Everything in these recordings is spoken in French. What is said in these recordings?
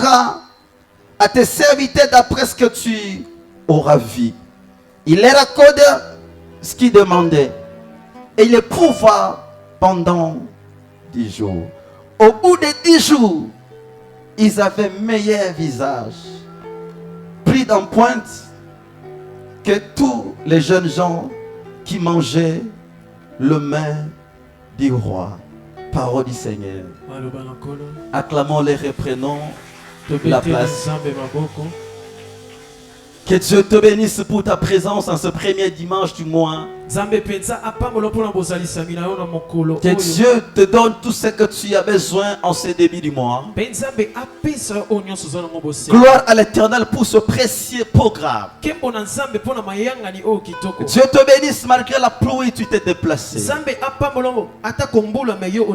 donnera à tes serviteurs d'après ce que tu auras vu. Il leur accorde ce qu'ils demandaient. Et il les pourvoit pendant 10 jours. Au bout de 10 jours, ils avaient meilleur visage, plus en pointe que tous les jeunes gens qui mangeaient le main du roi. Parole du Seigneur. Acclamons les reprenons la place. Que Dieu te bénisse pour ta présence en ce premier dimanche du mois. Que Dieu te donne tout ce que tu as besoin en ce début du mois. Gloire à l'Éternel pour ce précieux programme. Dieu te bénisse malgré la pluie, tu t'es déplacé.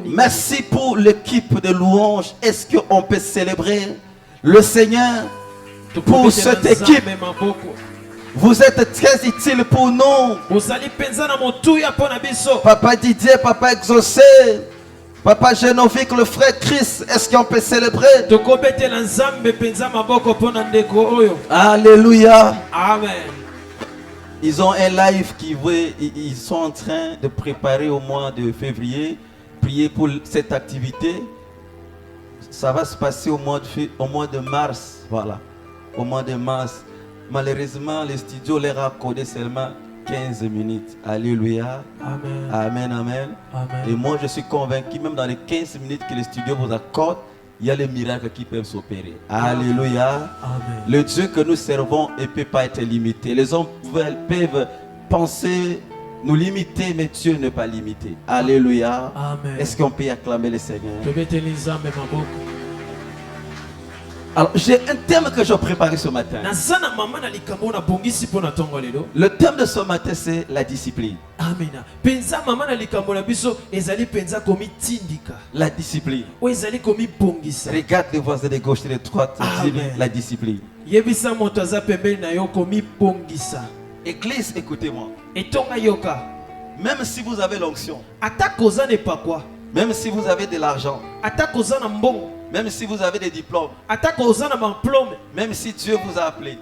Merci pour l'équipe de louanges. Est-ce qu'on peut célébrer le Seigneur pour cette équipe? Vous êtes très utile pour nous. Papa Didier, Papa Exaucé, Papa Genovic, le frère Chris, est-ce qu'on peut célébrer? Alléluia. Amen. Ils ont un live qui veut, ils sont en train de préparer au mois de février. Prier pour cette activité. Ça va se passer au mois de mars. Voilà. Au mois de mars. Malheureusement, le studio leur a accordé seulement 15 minutes. Alléluia. Amen. Amen, amen. Amen. Et moi, je suis convaincu, même dans les 15 minutes que le studio vous accorde, il y a les miracles qui peuvent s'opérer. Alléluia. Amen. Le Dieu que nous servons ne peut pas être limité. Les hommes peuvent penser nous limiter, mais Dieu n'est pas limité. Alléluia. Amen. Est-ce qu'on peut acclamer le Seigneur? Alors, j'ai un thème que j'ai préparé ce matin. Le thème de ce matin, c'est la discipline. Amen. La discipline. Regarde les voisins de gauche et de droite. La discipline. Église, écoutez-moi. Même si vous avez l'onction, même si vous avez de l'argent, même si vous avez des diplômes, même si Dieu vous a appelé,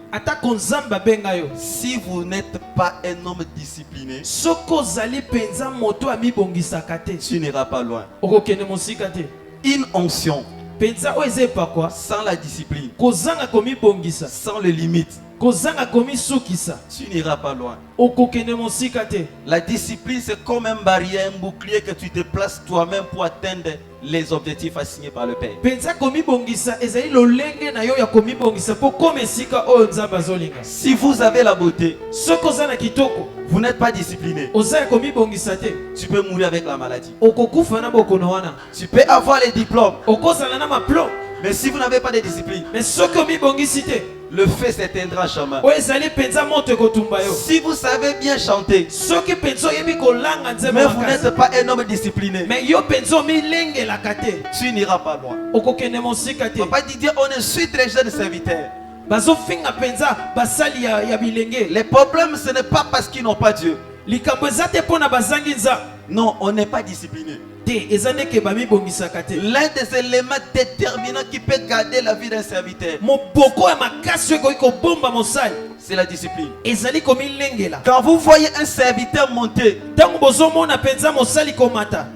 si vous n'êtes pas un homme discipliné, tu n'iras pas loin. Une onction sans la discipline, sans les limites, tu n'iras pas loin. La discipline, c'est comme une barrière, un bouclier que tu te places toi-même pour atteindre les objectifs assignés par le Père. Si vous avez la beauté, vous n'êtes pas discipliné, tu peux mourir avec la maladie. Tu peux avoir les diplômes, mais si vous n'avez pas de discipline, le feu s'éteindra en chemin. Si vous savez bien chanter, mais vous n'êtes pas un homme discipliné, tu n'iras pas loin. Papa Didier, on insulte les jeunes serviteurs. Les problèmes, ce n'est pas parce qu'ils n'ont pas Dieu. Non, on n'est pas discipliné. L'un des éléments déterminants qui peut garder la vie d'un serviteur, c'est la discipline. Quand vous voyez un serviteur monter,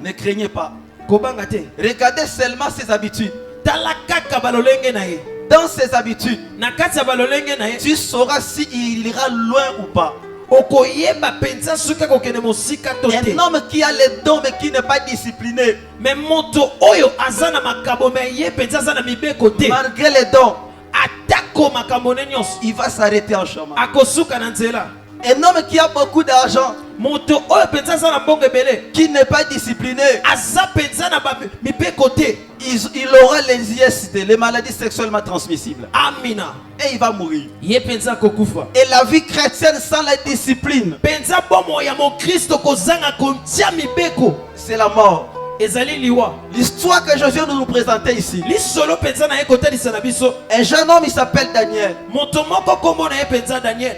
ne craignez pas. Regardez seulement ses habitudes. Dans ses habitudes, tu sauras s'il ira loin ou pas. Un homme qui a les dons mais qui n'est pas discipliné, malgré les dons, il va s'arrêter en chemin. Un homme qui a beaucoup d'argent, qui n'est pas discipliné, il aura les IST, les maladies sexuellement transmissibles. Et il va mourir. Et la vie chrétienne sans la discipline, c'est la mort. L'histoire que je viens de nous présenter ici, un jeune homme, il s'appelle Daniel,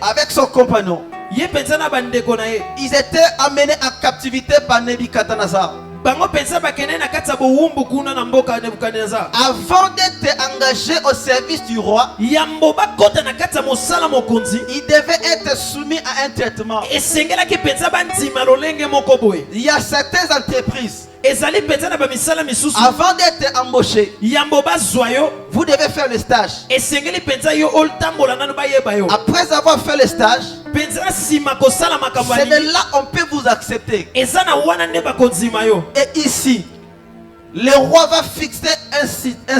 avec son compagnon. Ils étaient amenés en captivité par Nebuchadnezzar. bango penza bakene na kati ya bowumbu kuna na mboka Nebukadnezar. Avant d'être engagé au service du roi, yambo bakota na kati ya mosala mokonzi, il devait être soumis à un traitement. esengelaki penza bandima lolenge moko boye. Il y a certaines entreprises, ezali penza na bamisala misusu, avant d'être embauché, yambo bazwa yo, vous devez faire le stage. esengeli penza yo otambola nanu bayeba yo. Après avoir fait le stage, penza sima kosala makambo c'est ya de là on peut vous accepter. eza na wana nde bakonzima yo. Et ici, le roi va fixer un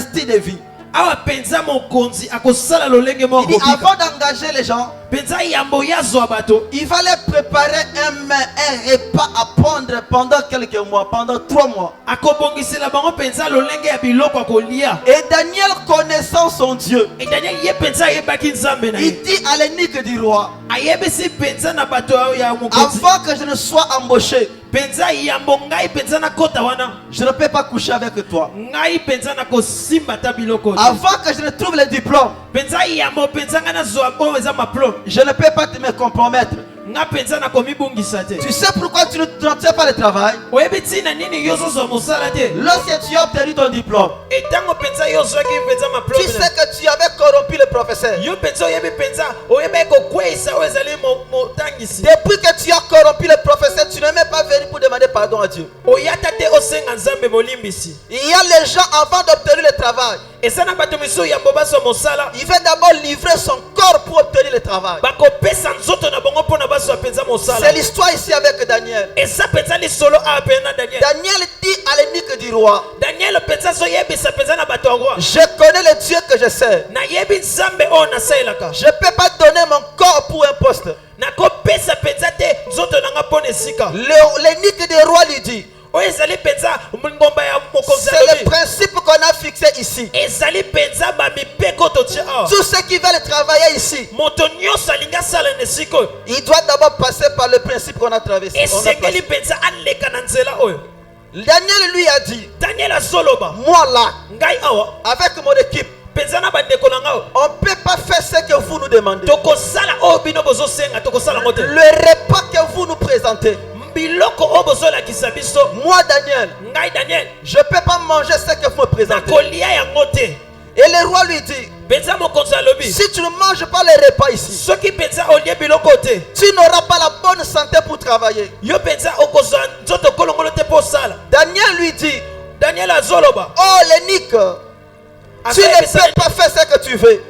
style de vie. awa penza mokonzi akosala lolenge Il moko dit avant d'engager les gens, penza yambo yazwa bato, il va les préparer un repas à prendre pendant quelques mois, pendant 3 mois. akobongisela bango penza lolenge ya biloko akolia. Et Daniel, connaissant son Dieu, Et Daniel ye penza ayebaki nzambe na ye, il dit à l'eunuque du roi, ayebisi penza na bato ya mokonzi, avant que je ne sois embauché, penza yambo ngai penza na kota wana, je ne peux pas coucher avec toi. ngai penza na kosimba ta biloko te. Avant que je ne trouve le diplôme, penza yambo penza nga nazwa oyo eza maplome, je ne peux pas me compromettre. nga penza na komibungisa te. Tu sais pourquoi tu ne fais pas le travail? oyebi ntina nini yo ozozwa mosala te? Lorsque tu as obtenu ton diplôme, etango penza yo ozwaki penza tu maplome sais que tu avais corrompu le professeur. yo penza oyebi penza oyebaki kokweyisa oyo ezali motangisi. Depuis que tu as corrompu le professeur, tu n'es même pas venu pour demander pardon à Dieu. oyata te osenga nzambe bolimbisi. Il y a les gens avant d'obtenir le travail, eza na bato misusu yambo bazwa mosala, il veut d'abord livrer son corps pour obtenir le travail. bakopesa nzoto na bango mpo na bazwa penza mosala. C'est l'histoire ici avec Daniel. eza penza lisolo awa mpe na Daniel. Daniel dit à l'eunuque du roi, Daniel penza azoyebisa penza na bato ya roi, je connais le Dieu que je sers. nayebi nzambe oyo nasalelaka, Je ne peux pas donner mon corps pour un poste. nakopesa penza te nzoto nanga mpo na esika. L'eunuque du roi lui dit, oyo ezali penza ngomba ya mokonzi c'est le alobi, principe qu'on a fixé ici. ezali penza bamipeko totie awa. Tous ceux qui veulent travailler ici, moto nyonso alingi asala na esika oyo, il doit d'abord passer par le principe qu'on a traversé. On a esengeli passé. penza aleka na nzela oyo. Daniel lui a dit, Daniel azoloba, moi là, ngai awa avec mon équipe, penza na bandeko na ngai, on ne peut pas faire ce que vous nous demandez. tokosala oyo bino bozosenga tokosala ngo te. Le repas que vous nous présentez, biloko oyo bozolakisa biso, moi Daniel, ngai Daniel je ne peux pas manger ce que vous me présentez. nakolia yango te. Et le roi lui dit, penza mokonzi alobi, si tu ne manges pas les repas ici, soki penza olie biloko te, tu n'auras pas la bonne santé pour travailler. yo penza okozwa nzoto kolongolo te mpo osala. Daniel lui dit, Daniel azoloba, oh l'eunuque, tu ne peux pas faire ce que tu veux.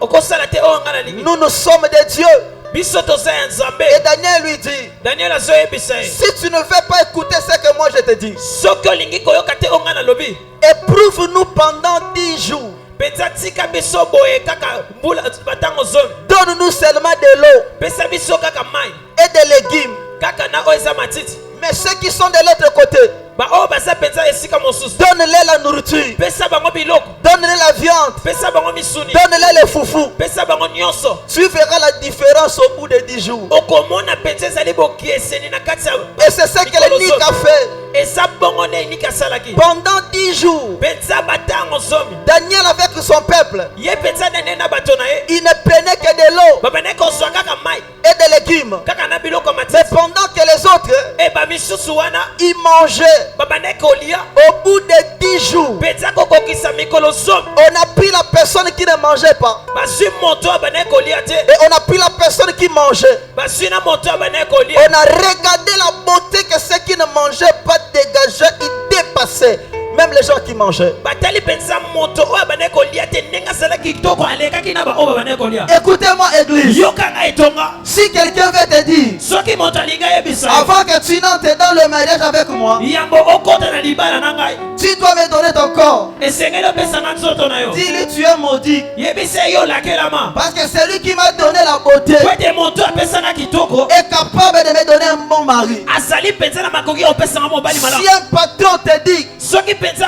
okosala te oyo ngai nalingi. Nous sommes des dieux. biso toza ya nzambe. Et Daniel lui dit, Daniel azoyebisa ye, si tu ne veux pas écouter ce que moi je te dis, soki olingi koyoka te oyo ngai nalobi, éprouve-nous pendant 10 jours. penza tika biso boye kaka mbula batango zomi, Donne-nous seulement de l'eau pesa biso kaka mai et des légumes. kaka na oyo eza matiti. Mais ceux qui sont de l'autre côté, ba oyo baza penza esika mosusu, donne-les la nourriture, pesa bango biloko, donne-les la viande, pesa bango misuni, donne-les les foufous. pesa bango nyonso. Tu verras la différence au bout de 10 jours. okomona penza ezali bokieseni na kati ya Et c'est ce que l'eunuque a fait. eza bongo nde enika asalaki. Pendant 10 jours, penza batango zomi, Daniel avec son peuple, ye penza nde na bato na ye il ne prenait que de l'eau babandaki kozwa kaka mai et des légumes. kaka na biloko Mais matiti. pendant que les autres, e bamisusu wana ils mangeaient, babandaki kolia, au bout de 10 jours, penza kokokisa mikolo zomi, on a pris la personne qui ne mangeait pas. bazwi moto abandaki kolia te, Et on a pris la personne qui mangeait. bazwi na moto abandaki kolia. On a regardé la beauté que ceux qui ne mangeaient pas dégageaient. Ils dépassaient même les gens qui mangeaient. batali penza moto oyo abandaki kolia te ndenge azalaki kitoko alekaki na baoyo babandaki kolia. Écoutez-moi, église. yokanga etonga, Si quelqu'un veut te dire, soki moto alingi ayebisa yo, avant que tu n'entres dans le mariage avec moi, yambo okota na libala na ngai, tu dois me donner ton corps. esengeli opesanga nzoto na yo, Dis-lui, tu es maudit. yebisa ye olakelama, Parce que celui qui m'a donné la beauté po ete moto apesanga kitoko est capable de me donner un bon mari. azali penza na makoki opesanga mobali malamu. Si un patron te dit, soki penza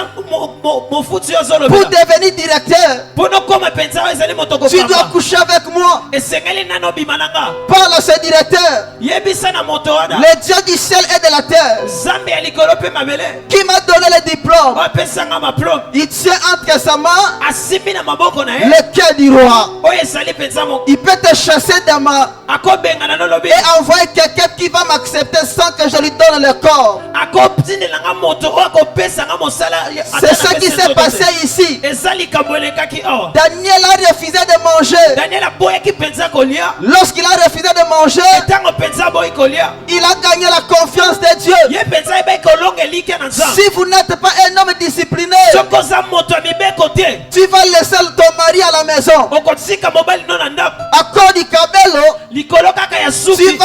mofuti yo pour ozolobela devenir directeur, mpo nokoma penza oyo ezali moto tu dois kokamba, coucher avec moi. esengeli nano bima na nga Parle à ce directeur, yebisa na moto wana le Dieu du ciel et de la terre, nzambe ya likolo mpe mabele qui m'a donné le diplôme. apesanga maplome Il tient entre sa main asimbi na maboko na ye le cœur du roi. oyo ezali mpenza moko Il peut te chasser de ma akobengana nolobi et envoyer quelqu'un qui va m'accepter sans que je lui donne le corps. akotindelanga moto oyo akopesanga mosala C'est ce qui s'est passé ici. eza likambo elekaki awa Daniel a refusé de manger. daniel aboyaki mpenza kolia Lorsqu'il a refusé de manger, ntango mpenza aboyi kolia il a gagné la confiance de Dieu. ye mpenza ebaki kolonga elike na nzambe Si vous n'êtes pas un homme discipliné, soki oza moto ya mibeko te tu vas laisser ton mari à la maison. okotika mobali no na ndako À cause du cabello, likolo kaka ya tu suki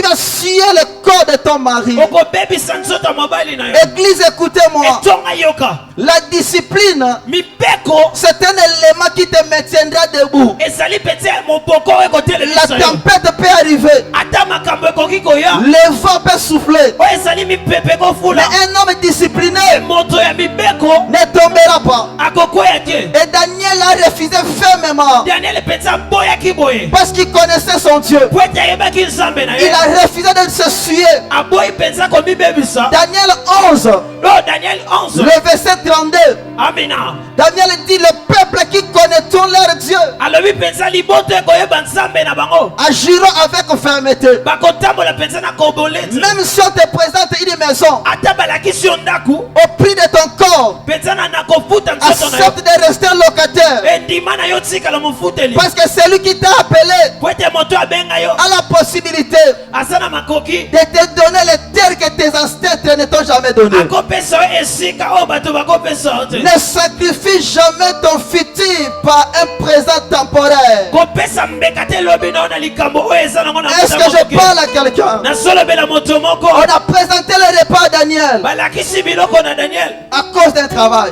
vas suer le corps de ton mari. okobebisa nzoto ya mobali na yo Église, écoutez-moi. etonga yoka La discipline, mibeko c'est un élément qui te maintiendra debout. ezali mpenza ya moboko oyo La ekotelelisa yo tempête peut arriver. ata makambo ekoki koya Le vent peut souffler. oyo ezali mipepe Mais ekofula un homme discipliné moto ya mibeko ne tombera pas. akokwea te Et Daniel a refusé fermement daniel mpenza aboyaki boye parce qu'il connaissait son Dieu. po ete ayebaki nzambe na Il ye a refusé de se suer. aboyi mpenza komibebisa Daniel 11, oyo daniel 11 le verset 32. amina Daniel dit, le peuple qui connaît tout leur Dieu alobi mpenza liboto ekoyeba nzambe na bango agiront avec fermeté. bakotambola mpenza na koboleti Même si on te présente une maison ata balakisi yo ndaku au prix de ton corps, mpenza na kofuta nzoto na yo accepte de rester locataire. endima na yo tikala mofuteli Parce que celui qui t'a appelé po ete moto abenga yo a la possibilité aza na makoki de te donner les terres que tes ancêtres ne t'ont jamais données. akopesa yo esika oyo bato bakopesa yo te Ne sacrifie jamais ton futur par un présent temporaire. kopesa mbeka te lobi na yo na likambo oyo eza nango na Est-ce que je parle à quelqu'un? nasolobela moto moko On a présenté le repas à Daniel balakisi biloko na daniel à cause d'un travail.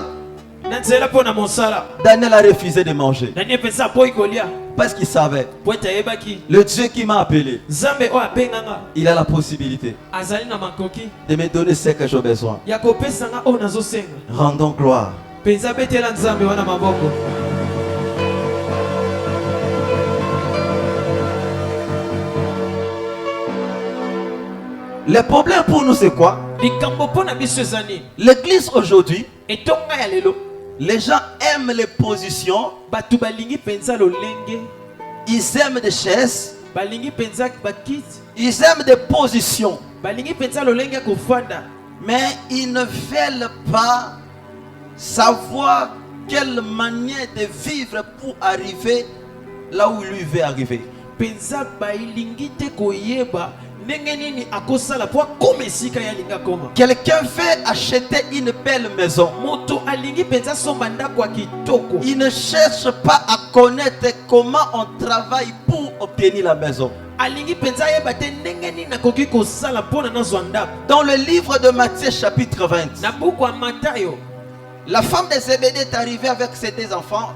na nzela mpo na mosala Daniel a refusé de manger daniel mpenza aboyi kolia parce qu'il savait po ete ayebaki le Dieu qui m'a appelé, nzambe oyo abenganga il a la possibilité azali na makoki de me donner ce que j'ai besoin. ya kopesanga oyo nazosenga Rendons gloire. mpenza betela nzambe wana maboko Le problème pour nous, c'est quoi? likambo mpo na biso eza nini L'église aujourd'hui, etonga ya lelo les gens aiment les positions, bato balingi mpenza lolenge ils aiment des chaises, balingi mpenza bakiti ils aiment des positions, balingi mpenza lolenge ya kofanda mais ils ne veulent pas savoir quelle manière de vivre pour arriver là où lui veut arriver. mpenza balingi te koyeba ndenge nini akosala po akoma esika ye alingi akoma Quelqu'un veut acheter une belle maison. moto alingi mpenza somba ndako ya kitoko Il ne cherche pas à connaître comment on travaille pour obtenir la maison. alingi mpenza ayeba te ndenge nini nakoki kosala mpona nazwa ndako Dans le livre de Matthieu chapitre 20, na buku ya matayo la femme de Zébédée est arrivée avec ses deux enfants.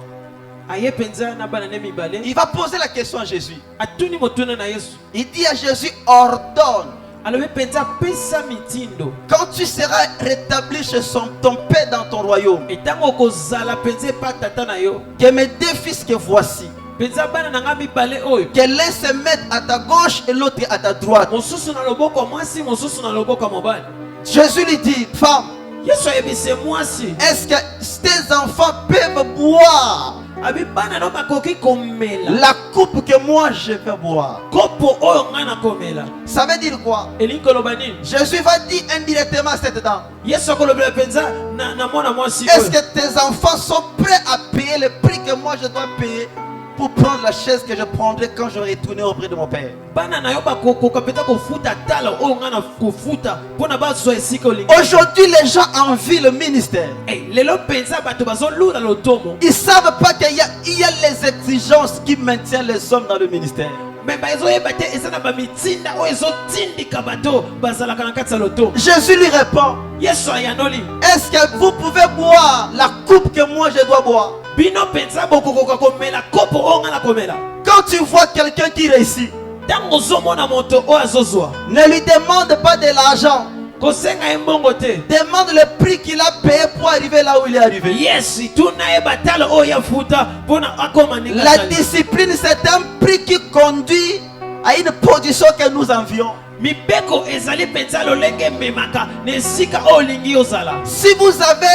aye mpenza na bana ne mibale Il va poser la question à Jésus. atuni motuna na yesu Il dit à Jésus, ordonne, alobi mpenza pesa mitindo quand tu seras rétabli chez ton père dans ton royaume, etango okozala mpenza epa tata na yo que mes deux fils que voici, mpenza bana na nga mibale oyo que l'un se mette à ta gauche et l'autre à ta droite. mosusu na loboko ya mwasi mosusu na loboko ya mobali Jésus lui dit, femme, yesu ayebise mwasi est-ce que tes enfants peuvent boire abi bana no bakoki komela la coupe que moi je vais boire? kopo oyo ngai nakomela Ça veut dire quoi? elingi koloba nini Jésus va dire indirectement à cette dame, yesu akolobela mpenza na mwana mwasi est-ce oyo que tes enfants sont prêts à payer le prix que moi je dois payer pour prendre la chaise que je prendrai quand je retournerai auprès de mon père? bana na yo bakokoka mpenza kofuta tala oyo ngai na kofuta mpo na bazwa esika olingi Aujourd'hui, les gens envient le ministère. lelo mpenza bato bazolula lotomo Ils ne savent pas qu'il y a les exigences qui maintiennent les hommes dans le ministère. me bazoyeba te eza na bamitinda oyo ezotindika bato bazalaka na kati ya lotomo Jésus lui répond, yesu ayanoli est-ce que vous pouvez boire la coupe que moi je dois boire? bino mpenza bokokoka komela kopo oyo ngai nakomela Quand tu vois quelqu'un qui réussit, ntango ozomona moto oyo azozwa ne lui demande pas de l'argent. kosenga embongo te. Demande le prix qu'il a payé pour arriver là où il est arrivé. Yes, tuna ebatala oya futa pona akoma ninga. La discipline, c'est un prix qui conduit à une position que nous envions. Mibeko ezali penza lolenge memaka nesika olingi ozala. Si vous avez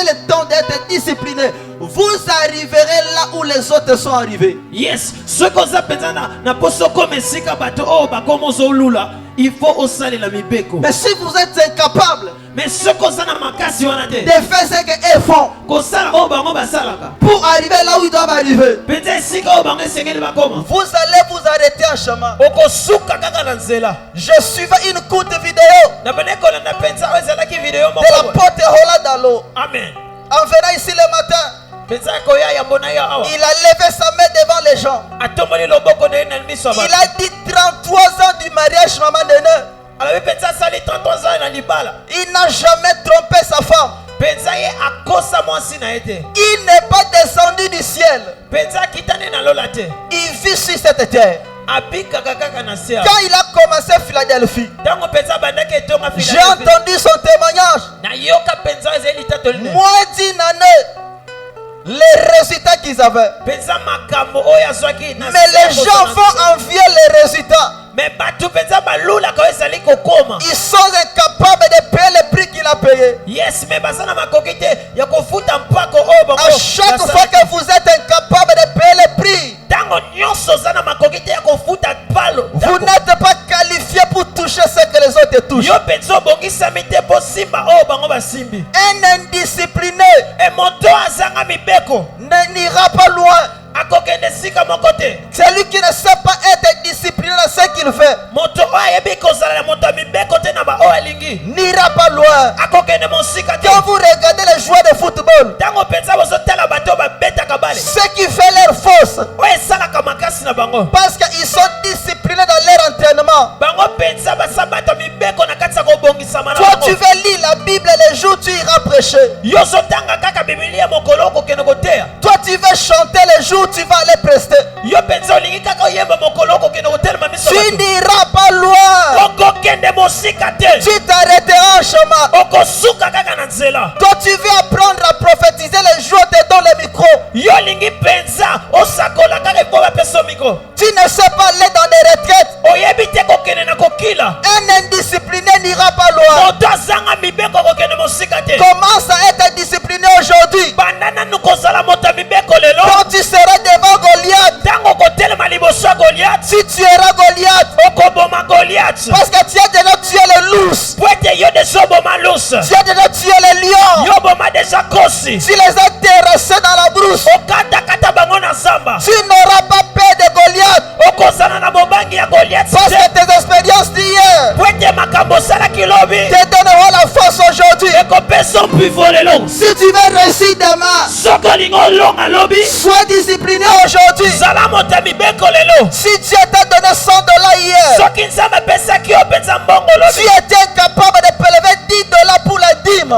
le temps d'être discipliné, vous arriverez là où les autres sont arrivés. Yes, ce qu'on a penza na poso comme esika bato o bakomo zolula, il faut osale la mibeko. Mais si vous êtes incapable mais ce qu'on a na makasi wana te de faire ce qu'ils font pour arriver là où ils doivent arriver, vous allez vous arrêter en chemin. Je suivais une courte vidéo de l'apôtre Holadalo. Amen. En venant ici le matin, il a levé sa main devant les gens. Il a dit 33 ans du mariage, maman Nene. Il n'a jamais trompé sa femme. Il n'est pas descendu du ciel. Il vit sur cette terre. Quand il a commencé Philadelphie, j'ai entendu son témoignage. Moins d'une année, les résultats qu'ils avaient. Mais les gens vont envier les résultats. Ils sont incapables de payer le prix qu'il a payé. À chaque fois que vous êtes incapable de payer le prix, vous n'êtes pas qualifié pour toucher ce que les autres touchent. Un indiscipliné n'ira pas loin. Celui qui ne sait pas être discipliné dans ce qu'il fait n'ira pas loin. Quand vous regardez les joueurs de football, ceux qui font leur force parce qu'ils sont disciplinés dans leur entraînement. Toi tu veux lire la Bible les jours tu iras prêcher. Toi tu veux chanter les jours tu vas aller prester. Tu n'iras pas loin. Tu t'arrêteras en chemin. Toi tu veux apprendre à prophétiser les jours te donne le micro. Tu ne sais pas aller dans des retraites. Un indiscipliné n'ira pas loin. Commence à être discipliné aujourd'hui. Quand tu seras devant Goliath, si tu auras Goliath, parce que tu as déjà tué le loup, tu as déjà tué le lion, tu les as terrassés dans la brousse, tu n'auras pas peur de Goliath, parce que tes expériences d'hier te donneront la force aujourd'hui. Si tu veux réussir demain, sois discipliné aujourd'hui. Si Dieu t'a donné $100 hier, tu étais capable de prélever $10 pour la dîme.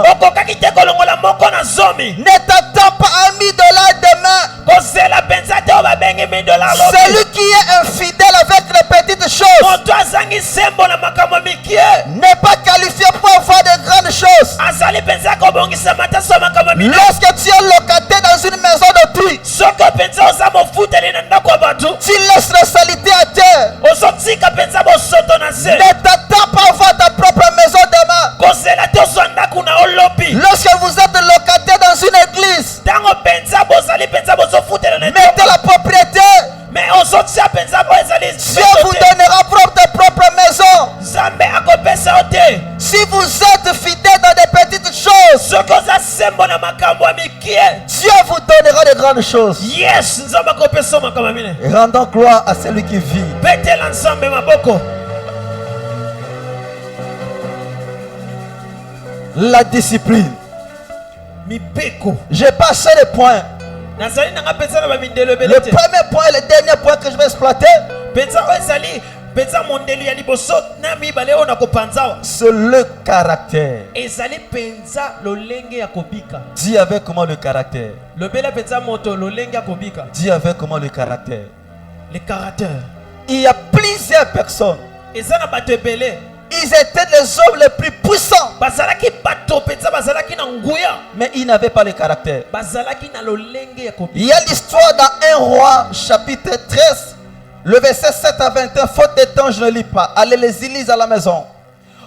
Ne t'attends pas à $1000 demain. Celui qui est infidèle avec les petites choses n'est pas qualifié pour avoir de grandes choses. Lorsque tu es locataire dans une maison d'autrui, tu laisses la saleté à terre. Ne t'attends pas à avoir ta propre maison demain. Lorsque vous êtes locataire dans une église, mettez la propriété. Dieu vous donnera ta propre maison. Si vous êtes fidèle dans des petites choses, Dieu vous donnera de grandes choses. Et rendons gloire à celui qui vit. La discipline. J'ai passé les points. Le premier point et le dernier point que je vais exploiter, c'est le caractère. Dis avec comment le caractère. Dis avec comment le caractère. Le caractère. Il y a plusieurs personnes. Ils étaient les hommes les plus puissants. bazalaki bato penza bazalaki na nguya Mais ils n'avaient pas le caractère. bazalaki na lolenge ya Il y a l'histoire dans 1 Roi chapitre 13, le verset 7 à 21. Faute de temps, je ne lis pas. Allez les lire à la maison.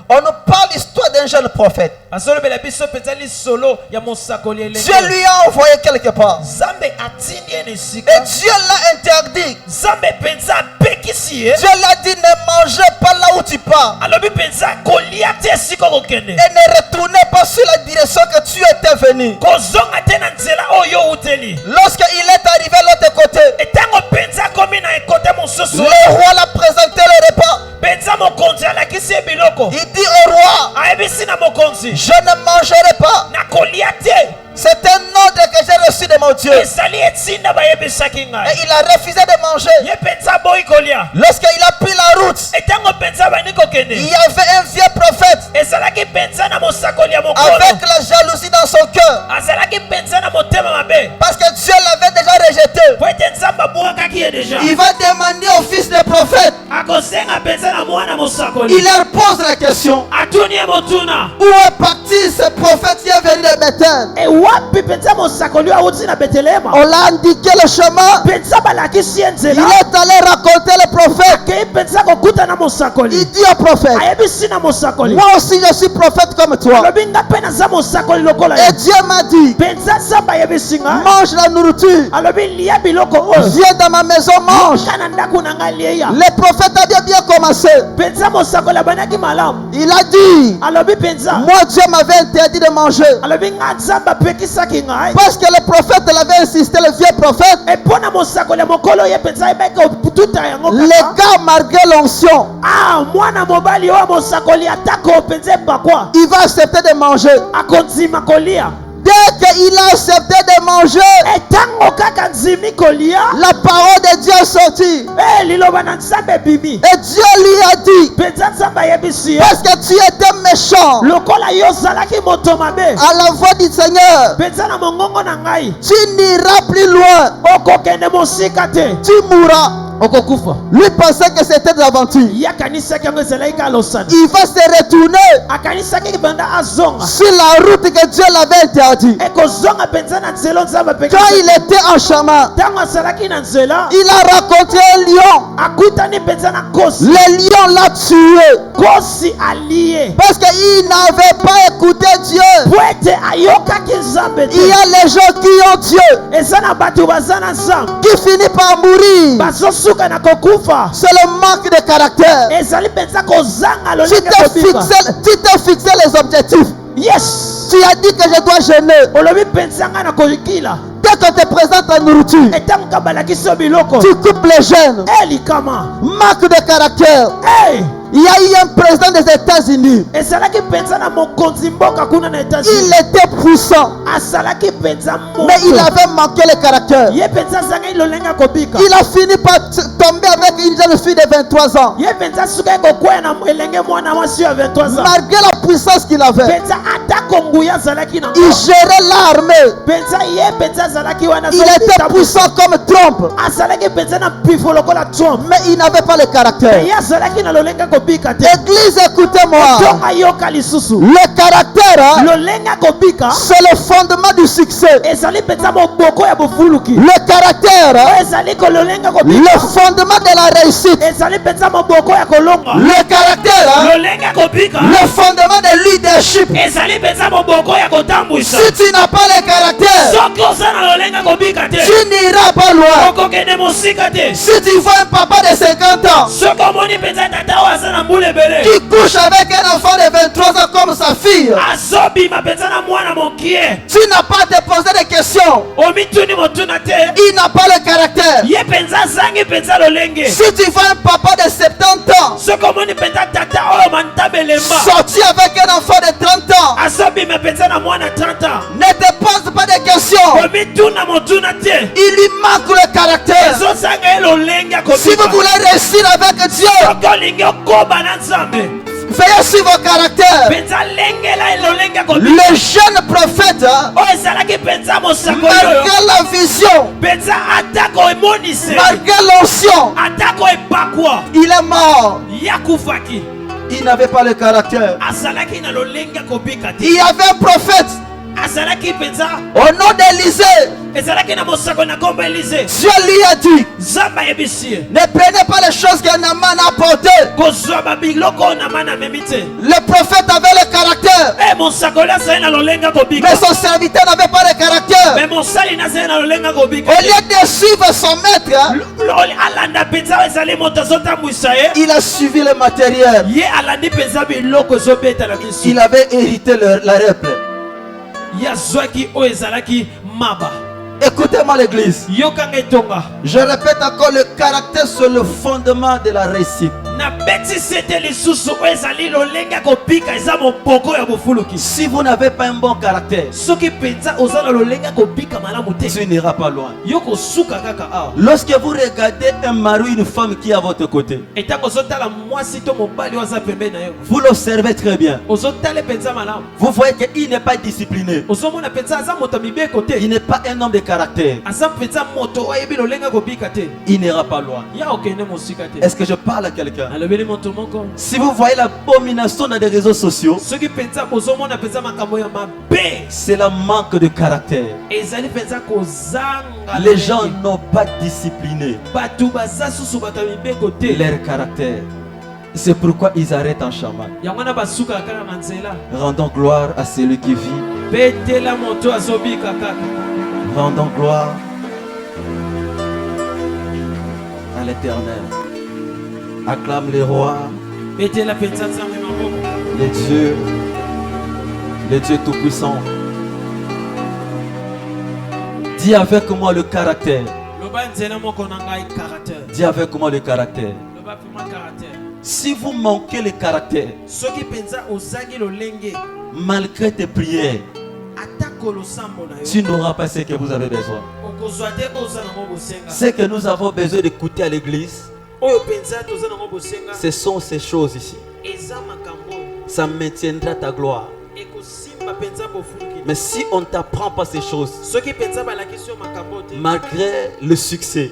On nous parle l'histoire d'un jeune prophète. azolobela biso penza lisolo ya mosakoli elenge Dieu lui a envoyé quelque part. Nzambe atindi ye na Et esika Dieu l'a interdit. Nzambe penza apekisi ye Dieu l'a dit, ne mangez pas là où tu pars. alobi penza kolia te esika okokende Et ne retournez pas sur la direction que tu étais venu. kozonga te na nzela oyo outeli Lorsqu'il est arrivé à l'autre côté, etango penza komi na ekote mosusu le roi l'a présenté le repas. penza mokonzi alakisi ye biloko Il dit au roi, ayebisi na mokonzi je ne mangerai pas. nakolia te C'est un ordre que j'ai reçu de mon Dieu. ezali etinda bayebisaki Et ngai il a refusé de manger. ye penza boyi kolia Lorsqu'il a pris la route, etango penza bandi il kokende y avait un vieux prophète ezalaki penza na mosakoli ya mokolo avec la jalousie dans son cœur. azalaki penza na motema mabe Parce que Dieu l'avait déjà rejeté. po ete nzambe abwakaki ye deja Il va demander au fils du prophète. akosenga penza na mwana mosakoli Il leur pose la question. atuni ye motuna Où est parti ce prophète qui est venu de Bethel? ewapi penza mosakoli oyo awuti na betelema On l'a indiqué le chemin. penza balakisi ye Il nzela est allé raconter le prophète. akei penza kokuta na mosakoli Il dit au prophète, ayebisi na mosakoli moi aussi je suis prophète comme toi. alobi nga mpe naza mosakoli lokola Et ye Dieu m'a dit, penza nzambe ayebisi nga mange la nourriture. alobi lia biloko oyo Viens dans ma maison, mange. ka na ndako na ngai lieya Le prophète avait bien commencé. penza mosakoli abandaki malamu Il a dit, alobi penza moi Dieu m'avait interdit de manger. alobi nga nzambe apekisaki ngai Parce que le prophète l'avait insisté, le vieux prophète. mpo na mosakoli ya mokolo ye penza ayebaki kotuta yango Les kaka gars, malgré l'onction, mwana mobali oyo mosakoli atako penza ebakwa il va accepter de manger. akondima kolia Dès qu'il a accepté de manger, etango kaka nzimi kolia la parole de Dieu est sortie. liloba na nzambe ebimi Et Dieu lui a dit, penza nzambe ayebisi ye parce que tu étais méchant, lokola yo ozalaki moto mabe à la voix du Seigneur, penza na mongongo na ngai tu n'iras plus loin, okokende mosika te tu mourras. okokufa Lui pensait que c'était de l'aventure. ye akanisaki yango ezalaki kaka losani Il va se retourner akanisaki banda azonga sur la route que Dieu l'avait interdit. ekozonga penza na nzela nzambe apekisi Quand il était en chemin, ntango azalaki na nzela il a rencontré un lion. akutani penza na kosi Le lion l'a tué kosi alie parce qu'il n'avait pas écouté Dieu. po ete ayokaki nzambe Il y te a les gens qui ont Dieu eza na bato baza na nzambe qui finissent par mourir. bazosuka na kokufa C'est le manque de caractère. ezali penza kozanga Tu lolenge kobika t'es fixé les objectifs. yes Tu as dit que je dois jeûner. olobi penza ngai na kokila Dès qu'on te présente la nourriture, etango ka balakisi yo biloko tu coupes les jeûnes. likama Manque de caractère. Il y a eu un président des États-Unis. ezalaki penza na mokonzi mboka kuna na Il etats-unis était puissant, azalaki penza mais il moto avait manqué le caractère. ye penza azangai lolenge ya kobika Il a fini par tomber avec une jeune fille de 23 ans. ye penza sukaki kokwea na elenge mwana mwasi ya 23 ans Malgré la puissance qu'il avait, penza atako nguya azalaki na il gérait l'armée. penza ye penza azalaki wana Il était puissant comme Trump, azalaki penza na pifo lokola trump mais il n'avait pas le caractère. ye azalaki na lolenge ya kobika te Église, écoutez-moi. tonga yoka lisusu Le caractère, hein, lolenge ya kobika c'est le fondement du succès. ezali penza moboko ya bofuluki Le caractère, hein, ezali kololenge ya le kobika fondement de la réussite. ezali penza moboko ya kolonga Le caractère, hein, lolenge ya kobika le fondement de leadership. ezali penza moboko ya kotambwisa Si tu n'as pas le caractère, soki oza na lolenge ya kobika te tu n'iras pas loin. okokende mosika te Si tu vois un papa de 50 ans soki omoni penza tata oyo aza na mbula ebele qui couche avec un enfant de 23 ans comme sa fille, azobima penza na mwana mokie tu n'as pas à te poser des questions. omituni motuna te Il n'a pas le caractère. ye penza azangi penza lolenge Si tu vois un papa de 70 ans soki omoni penza tata oyo mantaba elemba sorti avec un enfant de 30 ans, azobima penza na mwana 30 ans ne te pose pas de questions. omituna motuna te Il lui manque le caractère. ezozanga ye lolenge ya Si vous kobika voulez réussir avec Dieu, soki olingi okoba na nzambe veillez sur vos caractères. penza lengela ye lolenge ya kobika Le jeune prophète, hein, oyo ezalaki penza mosakoli oyo malgré la vision, penza atako emonise malgré l'onction, atako epakwa il est mort. ye akufaki il n'avait pas le caractère. azalaki na lolenge kobika te. Il y avait un prophète azalaki penza au nom d'Élisée. ezalaki na mosako na kombo Élisée. Dieu lui a dit, Nzambe ayebisi ye ne prenez pas les choses que Naaman a apportées. kozwa babiloko oyo Naamani amemi te. Le prophète avait le caractère, mosakoli azali na lolenge kobika, mais son serviteur n'avait pas le caractère. me mosali nazali na lolenge kobika Au te. lieu de suivre son maître, alanda penza oyo ezali moto azotambwisa ye, il a suivi le matériel. ye alandi penza biloko ezobetala biso. Il avait hérité la règle. ye azwaki oyo ezalaki maba. Écoutez-moi l'église. yokanga etonga Je répète encore, le caractère c'est le fondement de la réussite. na betisi ete lisusu oyo ezali lolenge kobika eza moboko ya bofuluki. Si vous n'avez pas un bon caractère, soki penza oza na lolenge kobika malamu te, tu n'iras pas loin. yo kosuka kaka awa. Lorsque vous regardez un mari, une femme qui est à votre côté, etango ozotala mwasi to mobali oyo aza pembeni na yo, vous l'observez très bien. ozotala penza malamu, Vous voyez qu'il n'est pas discipliné. ozomona penza aza moto ya mibeko te, Il n'est pas un homme de caractère. aza penza moto ayebi lolenge kobika te, Il n'ira pas loin. ya okende mosika te. Est-ce que je parle à quelqu'un? alobeli moto moko, Si vous voyez l'abomination dans les réseaux sociaux, soki penza bozomona penza makambo ya mabe, c'est le manque de caractère. ezali penza kozanga Les gens lolenge. n'ont pas discipliné bato baza susu bato ya mibeko te, leur caractère. C'est pourquoi ils arrêtent en chemin. yango wana basukaka kaka na nzela. Rendons gloire à celui qui vit. betela moto azobika kaka. Rendons gloire à l'Éternel. Acclame les rois, betela penza nzambe maboko. les dieux tout-puissants. Dis avec moi le caractère. loba nzela moko na ngai caractère. Dis avec moi le caractère. loba pima caractère. Si vous manquez le caractère, soki penza ozangi lolenge, malgré tes prières, atako losambo na yo, tu n'auras pas ce que vous avez besoin. okozwa te oza nango bosenga. Ce que nous avons besoin d'écouter à l'église, oyo penza toza nango bosenga, ce sont ces choses ici. eza makambo Ça maintiendra ta gloire. ekosimba penza bofuluki. Mais si on ne t'apprend pas ces choses, soki penza balakisi yo makambo te, malgré le succès,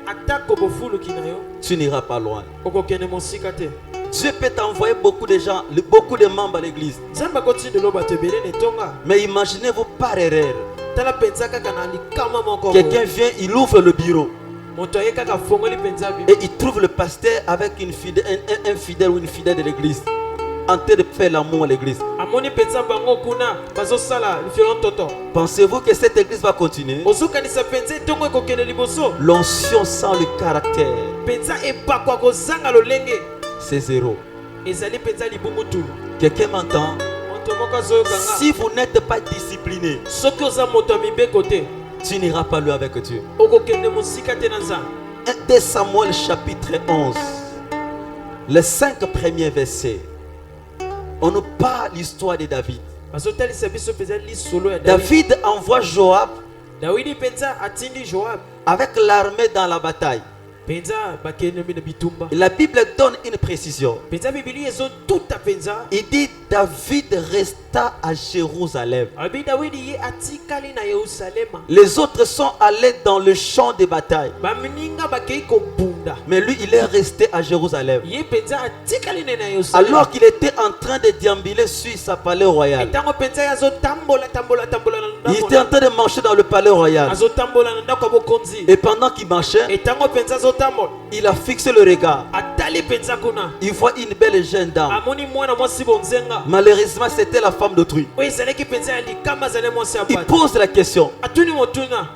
atako bofuluki na yo, tu n'iras pas loin. okokende mosika te. Dieu peut t'envoyer beaucoup de gens, beaucoup de membres à l'église. nzambe akotindela bato ebele na etonga. Mais imaginez-vous par erreur. tala penza kaka na likama moko. Quelqu'un vient, il ouvre le bureau moto aye kaka fongoli penza et il trouve le pasteur avec un fidèle ou une fidèle de l'église en train de faire l'amour à l'église. amoni penza bango kuna bazosala lifiolo toto. Pensez-vous que cette église va continuer? ozokanisa penza etongo ekokende liboso. L'onction sans le caractère, penza epakwa kozanga lolenge, c'est zéro. ezali penza libumutu. Quelqu'un m'entend? moto moko azoyokanga. Si vous n'êtes pas discipliné, soki oza moto ya mibeko te, tu n'iras pas loin avec Dieu. okokende mosika te na nzambe. 1 Samuel chapitre 11, les 5 premiers versets, on nous parle l'histoire de David. bazotalisa biso penza lisolo ya David. David envoie Joab dawidi penza atindi Joab avec l'armée dans la bataille. penza bakende mina bitumba. Et la Bible donne une précision. penza bibili ezotuta penza. Il dit David resta à Jérusalem. abi dawidi ye atikali na yerusalema. Les autres sont allés dans le champ de bataille. bamininga bakei kobunda. Mais lui, il est resté à Jérusalem. ye penza atikali na yerusalema. Alors qu'il était en train de déambuler sur sa palais royal. etango penza ye azotambola tambola na Il était en train de marcher dans le palais royal. azotambola na ndako ya bokonzi. Et pendant qu'il marchait, etango penza azotambola, il a fixé le regard. atali penza kuna. Il voit une belle jeune dame. amoni mwana mwasi bonzenga. Malheureusement, c'était la femme d'autrui. oyo ezalaki penza ya likama azali mwasi ya Il bato. pose la question. atuni motuna,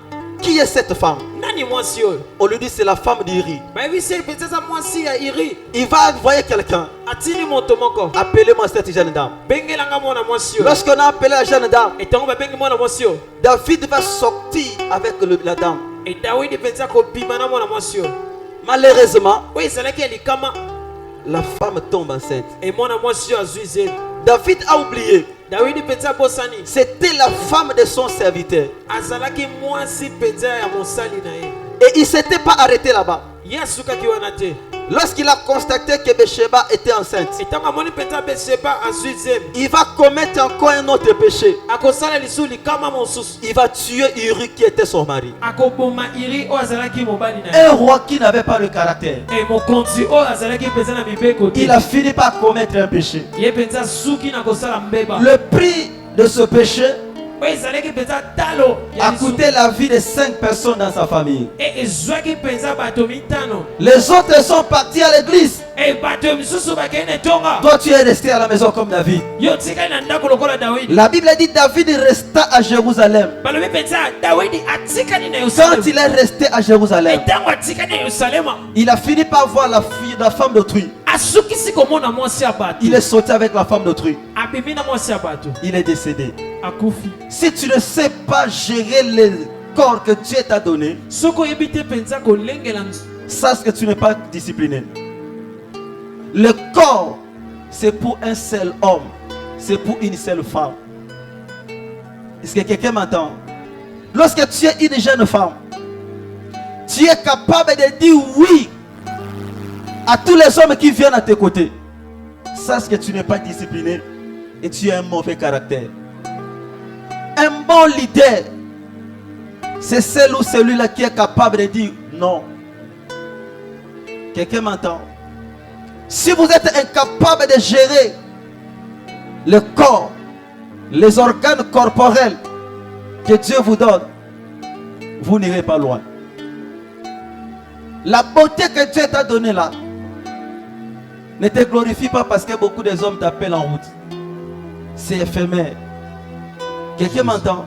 Qui est cette femme? nani mwasi oyo? On lui dit c'est la femme d'Iri. bayebisi ye penza aza mwasi ya iri. Il va envoyer quelqu'un. atini moto moko, Appelez-moi cette jeune dame. bengelanga mwana mwasi oyo. Lorsqu'on a appelé la jeune dame, etango babengi mwana mwasi oyo, David va sortir avec la dame. dawidi penza kobima na mwana mwasi oyo. Malheureusement, oyo ezalaki ya likama, la femme tombe enceinte. mwana mwasi oyo azwi zelo. David a oublié. dawidi penza abosani, C'était la femme de son serviteur. azalaki mwasi penza ya mosali na ye. Et il ne s'était pas arrêté là-bas. ye asukaki wana te. lorsqu'il a constaté que Bathsheba était enceinte, etango amoni mpenza Bathsheba azwi nzembo, il va commettre encore un autre péché. akosala lisusu likama mosusu, Il va tuer Uri qui était son mari. akoboma Iri oyo azalaki mobali na Un ye, roi qui n'avait pas le caractère. mokonzi oyo azalaki mpenza na mibeko te, Il a fini par commettre un péché. ye mpenza suki na kosala mbeba Le prix de ce péché oyo ezalaki mpenza talo ya a lisusu, coûté la vie de 5 personnes dans sa famille. ezwaki mpenza bato mitano, Les autres sont partis à l'église. bato misusu bakende tonga, Toi, tu es resté à la maison comme David. yo tikali na ndako lokola Dawidi. La Bible dit David resta à Jérusalem. balobi mpenza Dawidi atikali na Quand Yerusalemu, il est resté à Jérusalem, etango atikali na Yerusalema, il a fini par voir la fille, la femme d'autrui. asukisi komona mwasi ya bato, Il est sorti avec la femme d'autrui. abimi na mwasi ya bato, Il est décédé. akufi. Si tu ne sais pas gérer le corps que Dieu t'a donné, soki oyebi te mpenza kolengela sache que tu n'es pas discipliné. Le corps, c'est pour un seul homme. C'est pour une seule femme. Est-ce que quelqu'un m'entend? Lorsque tu es une jeune femme, tu es capable de dire oui à tous les hommes qui viennent à tes côtés. Sache que tu n'es pas discipliné et tu as un mauvais caractère. Un bon leader, c'est celle ou celui-là qui est capable de dire non. Quelqu'un m'entend? Si vous êtes incapable de gérer le corps, les organes corporels que Dieu vous donne, vous n'irez pas loin. La beauté que Dieu t'a donnée là ne te glorifie pas parce que beaucoup des hommes t'appellent en route. C'est éphémère. Quelqu'un m'entend?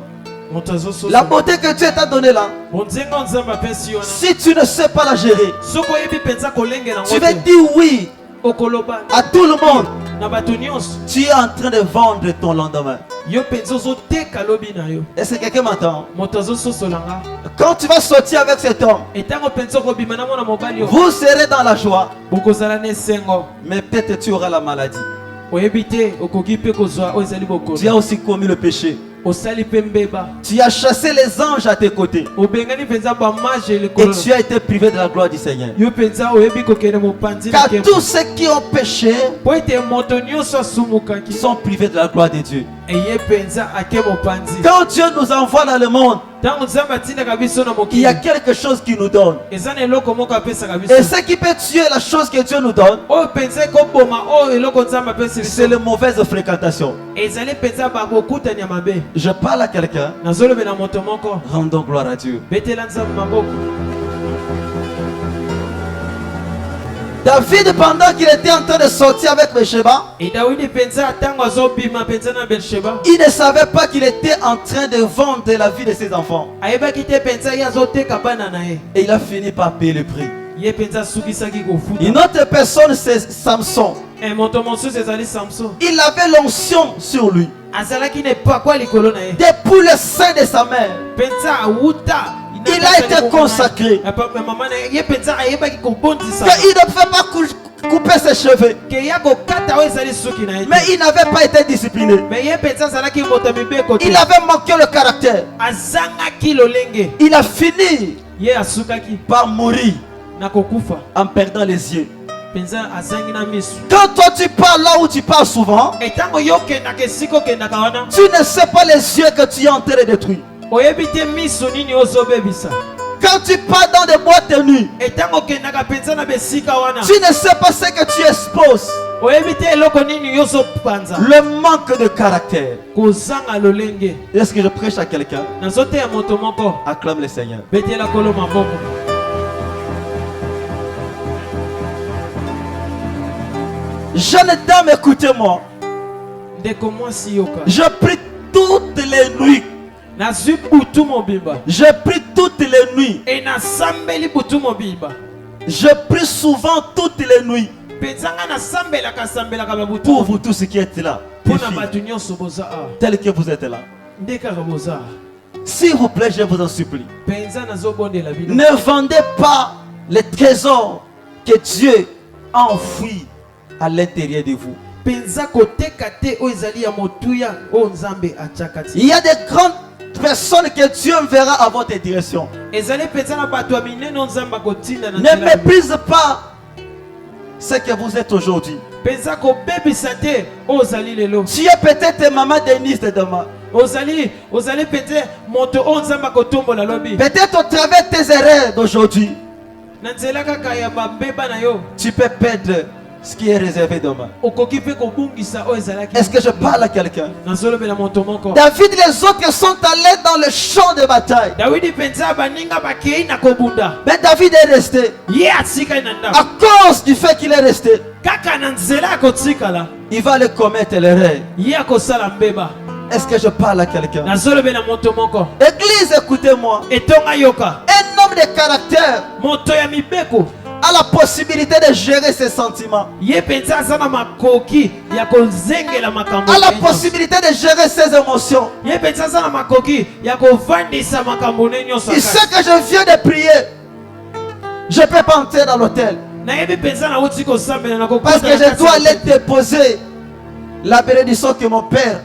moto azososa. La beauté que Dieu t'a donnée là, bonzenga nzambe apesi yo na, si tu ne sais pas la gérer, soki oyebi mpenza kolengela tu ngo vas te, dire oui okoloba à tout le monde. na bato nyonso, Tu es en train de vendre ton lendemain. yo mpenza ozoteka lobi na yo. Est-ce que quelqu'un m'entend? moto azososola nga, Quand tu vas sortir avec cet homme, etango mpenza okobima na mwana mobali yo, vous serez dans la joie, bokozala na esengo, mais peut-être tu auras la maladie. oyebi te okoki mpe kozwa oyo ezali Tu as bokono, aussi commis le péché. osali mpe mbeba, Tu as chassé les anges à tes côtés. obengani mpenza bamage Et likolo, tu as été privé de la gloire du Seigneur. yo mpenza oyebi kokende mopanzi na Car nkembo, tous ceux qui ont péché po ete moto nyonso asumukaki sont privés de la gloire de Dieu. eye mpenza ake mopanzi. Quand Dieu nous envoie dans le monde, Ntango nzambe atindaka biso na il y a mokili, quelque chose qui nous donne. eza na eloko moko apesaka biso, Et ce qui peut tuer la chose que Dieu nous donne, oyo mpenza ekoboma oyo eloko nzambe apesi c'est biso, la mauvaise fréquentation. ezali mpenza bakokutani ya mabe. Je parle à quelqu'un. nazolobela moto moko, Rendons gloire à Dieu. betela nzambe maboko. David, pendant qu'il était en train de sortir avec Bathsheba, E Dawidi mpenza ntango azobima mpenza na Betsheba, il ne savait pas qu'il était en train de vendre la vie de ses enfants. ayebaki te mpenza ye azoteka bana na ye, Et il a fini par payer le prix. ye mpenza asukisaki Une kofuta. autre personne, c'est Samson. Moto mosusu ezali Samson, Il avait l'onction sur lui. azalaki na epakwa likolo na ye, Depuis le sein de sa mère, mpenza awuta. il a été consacré. mama na ye mpenza ayebaki kobondisa Qu'il ne pouvait pas couper ses cheveux. ke ya kokata oyo ezali suki na ye te. Mais il n'avait pas été discipliné. Me ye mpenza azalaki moto ya mibeko te, Il avait manqué le caractère. azangaki lolenge, Il a fini ye asukaki par mourir na kokufa, en perdant les yeux. mpenza azangi na miso. Quand toi tu pars là où tu pars souvent, Etango yo okendaka esika okendaka wana, tu ne sais pas les yeux que tu es en train de détruire. oyebi te miso nini ozobebisa. Quand tu pars dans des boîtes de nuit, Etango okendaka mpenza na besika wana, tu ne sais pas ce que tu exposes. oyebi te eloko nini yozopanza. Le manque de caractère. Kozanga lolenge. Est-ce que je prêche à quelqu'un? Nazoteya moto moko, Acclame le Seigneur. betela kolo maboko. Jeune dame, écoutez-moi. Ndeko mwasi yoka, Je prie toutes les nuits. nazwi butu mobimba, Je prie toutes les nuits. e nasambeli butu mobimba. Je prie souvent toutes les nuits. Mpenza nga nasambelaka babutu Pour vous tous qui êtes là, les mpona filles, bato nyonso boza awa, tels que vous êtes là. nde kaka boza awa. S'il vous plaît, je vous en supplie. Mpenza nazobondela bino, Ne vendez pas les trésors que Dieu a enfouis à l'intérieur de vous. mpenza koteka te oyo ezali ya motuya oyo nzambe atiaka ti. Il y a des grandes personnes que Dieu enverra à votre direction. ezali mpenza na bato ya minene oyo nzambe akotinda na Ne nzela na bino. méprise pas ce que vous êtes aujourd'hui. penza kobebisa te oyo ozali lelo. Tu es peut-être maman Denise de demain. ozali pete moto oyo nzambe akotombola lobi. Peut-être au travers tes erreurs d'aujourd'hui, na nzela kaka ya mabeba na yo tu peux perdre ce qui est réservé demain. okoki mpe kobungisa oyo ezalaki. Est-ce que je parle à quelqu'un? nazolobela moto moko. David et les autres sont allés dans le champ de bataille. dawidi mpenza baninga bakei na kobunda. Mais David est resté. ye atikali na ndako. À cause du fait qu'il est resté, kaka na nzela akotikala il va aller commettre l'erreur. ye akosala mbeba. Est-ce que je parle à quelqu'un? nazolobela moto moko. Église, écoutez-moi. etonga yoka. Un homme de caractère moto ya mibeko a la possibilité de gérer ses sentiments, ye mpenza aza na makoki ya kozengela makambo a la nyonso. possibilité de gérer ses émotions. ye mpenza aza na makoki ya kovandisa makambo ne nyonso. Il sait que je viens de prier. Je ne peux pas entrer dans l'hôtel nayebi mpenza nauti kosambela na parce que je dois aller déposer la bénédiction que mon père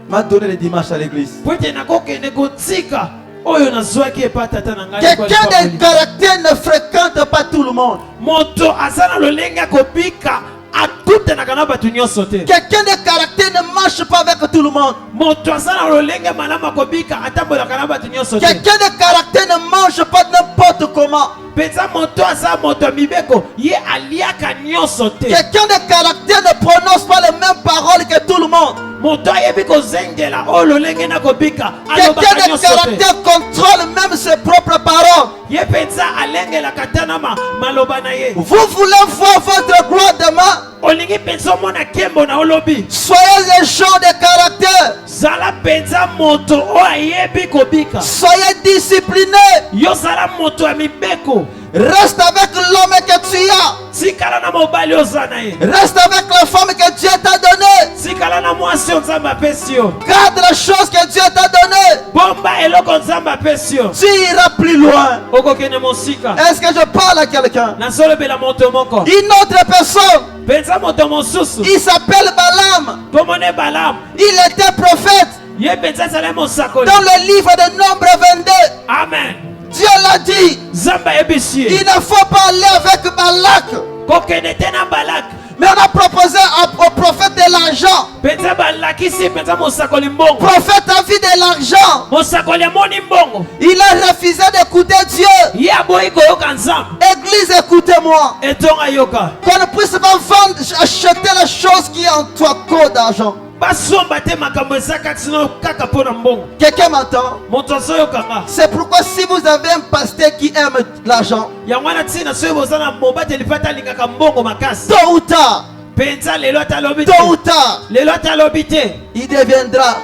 m'a donné le dimanche à l'église. po ete nakokende kotika oyo nazwaki epa tata na ngai. Quelqu'un de caractère ne fréquente pas tout le monde. moto aza na lolenge ya kobika akutanaka na bato nyonso te. Quelqu'un de caractère ne marche pas avec tout le monde. moto aza na lolenge malamu akobika atambolaka na bato nyonso te. Quelqu'un de caractère ne mange pas n'importe comment. mpenza moto aza moto ya mibeko ye aliaka nyonso te. Quelqu'un de caractère ne prononce pas les mêmes paroles que tout le monde. moto ayebi kozengela oyo lolenge na kobika Quelqu'un alobaka de nyonso te. caractère contrôle même ses propres paroles. ye mpenza alengelaka ta na maloba na ye. Vous voulez voir votre gloire demain? olingi mpenza omona nkembo na olobi. Soyez des gens de caractère. zala mpenza moto oyo ayebi kobika. Soyez disciplinés. yo zala moto ya mibeko. Reste avec l'homme que tu as. tikala na mobali oza na ye. Reste avec la femme que Dieu t'a donnée. tikala na mwasi oyo nzambe apesi yo. Garde les choses que Dieu t'a données. bomba eloko nzambe apesi yo. Tu iras plus loin. okokende mosika. Est-ce que je parle à quelqu'un? nazolobela moto moko. Une autre personne, mpenza moto mosusu. il s'appelle Balaam. komone balamu. Il était prophète. ye mpenza azali mosakoli. Dans le livre de Nombre 22, amen. Dieu l'a dit, nzambe ayebisi ye. il ne faut pas aller avec Balak. kokende te na balaka. Mais on a proposé au prophète de l'argent. mpenza balakisi mpenza mosakoli mbongo. Prophète a vu de l'argent. mosakoli amoni mbongo. Il a refusé d'écouter Dieu. ye aboyi koyoka nzambe. Église, écoutez-moi. etonga yoka. Qu'on ne puisse pas vendre, acheter les choses qui ont en toi code d'argent. basomba te makambo eza kati sino kaka mpo na mbongo. Quelqu'un m'entend? moto azoyokanga. C'est pourquoi si vous avez un pasteur qui aime l'argent, yango wana ntina soki boza na mobateli mpe atalingaka mbongo makasi. tôt ou tard, mpenza lelo atalobi te. tôt ou tard, lelo atalobi te. il deviendra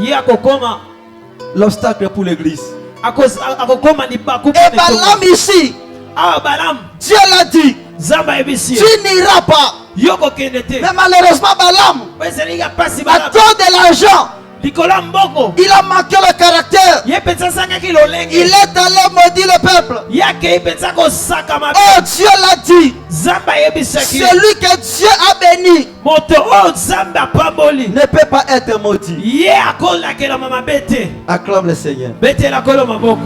ye akokoma l'obstacle pour l'église. akokoma libaku. Et Balaam ici, awa balamu Dieu l'a dit, nzambe ayebisi ye. tu n'iras pas. yo kokende te. Mais malheureusement, Balaam, po ezali ya pasi à balamu. cause de l'argent, likolo ya mbongo. il a manqué le caractère. ye mpenza asangaki lolenge. Il est allé maudire le peuple. ye akei mpenza kosakama. Oh, Dieu l'a dit, nzambe ayebisaki ye. celui que Dieu a béni moto oyo nzambe apamboli ne peut pas être maudit. ye akolakelama mabe te. Acclame le Seigneur. betela kolo maboko.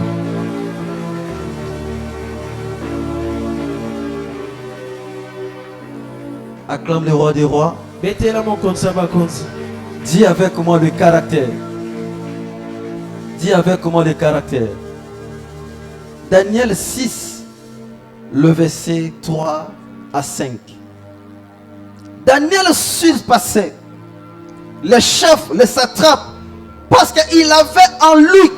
Acclame le roi des rois. betela mokonzi ya bakonzi. Dis avec moi le caractère. Dis avec moi le caractère. Daniel 6, le verset 3 à 5. Daniel surpassait les chefs, les satrapes, parce qu'il avait en lui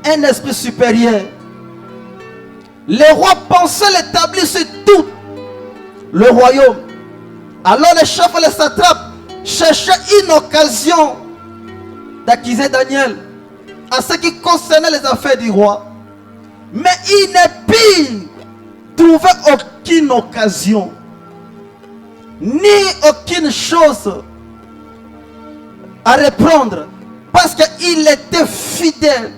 un esprit supérieur. Les rois pensaient l'établir sur tout le royaume. Alors les chefs et les satrapes cherchaient une occasion d'accuser Daniel en ce qui concernait les affaires du roi. Mais il ne put trouver aucune occasion, ni aucune chose à reprendre, parce qu'il était fidèle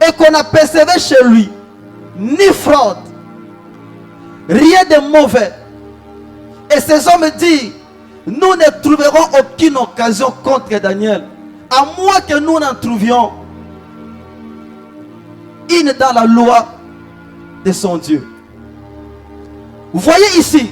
et qu'on apercevait chez lui ni fraude, rien de mauvais. Et ces hommes disent, nous ne trouverons aucune occasion contre Daniel, à moins que nous n'en trouvions une dans la loi de son Dieu. Voyez ici,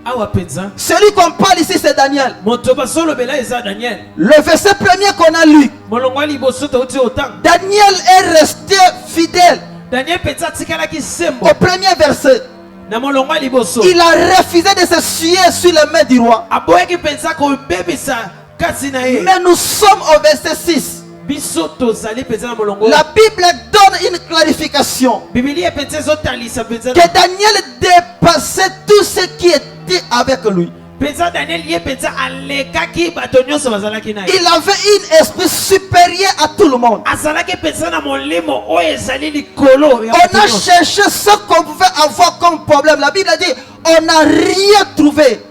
Awa penza. celui qu'on parle ici, c'est Daniel. Moto basolo bela eza Daniel. Le verset premier qu'on a lu, Molongwa liboso tauti otang. Daniel est resté fidèle Daniel penza tikala ki sembo. au premier verset. Na molongwa liboso. Il a refusé de s'essuyer sur les mains du roi. Aboye ki penza ko bebisa kasi na ye. Mais nous sommes au verset 6. Biso tozali penza na molongo. La Bible donne une clarification Biblia penza zotalisa penza. que Daniel dépassait tout ce qui était avec lui. Penza Daniel ye penza alekaki bato nyonso bazalaki na ye. Il avait un esprit supérieur à tout le monde. Azalaki penza na molimo oyo ezali likolo ya On bato a nyonso. cherché ce qu'on pouvait avoir comme problème. La Bible dit, on n'a rien trouvé.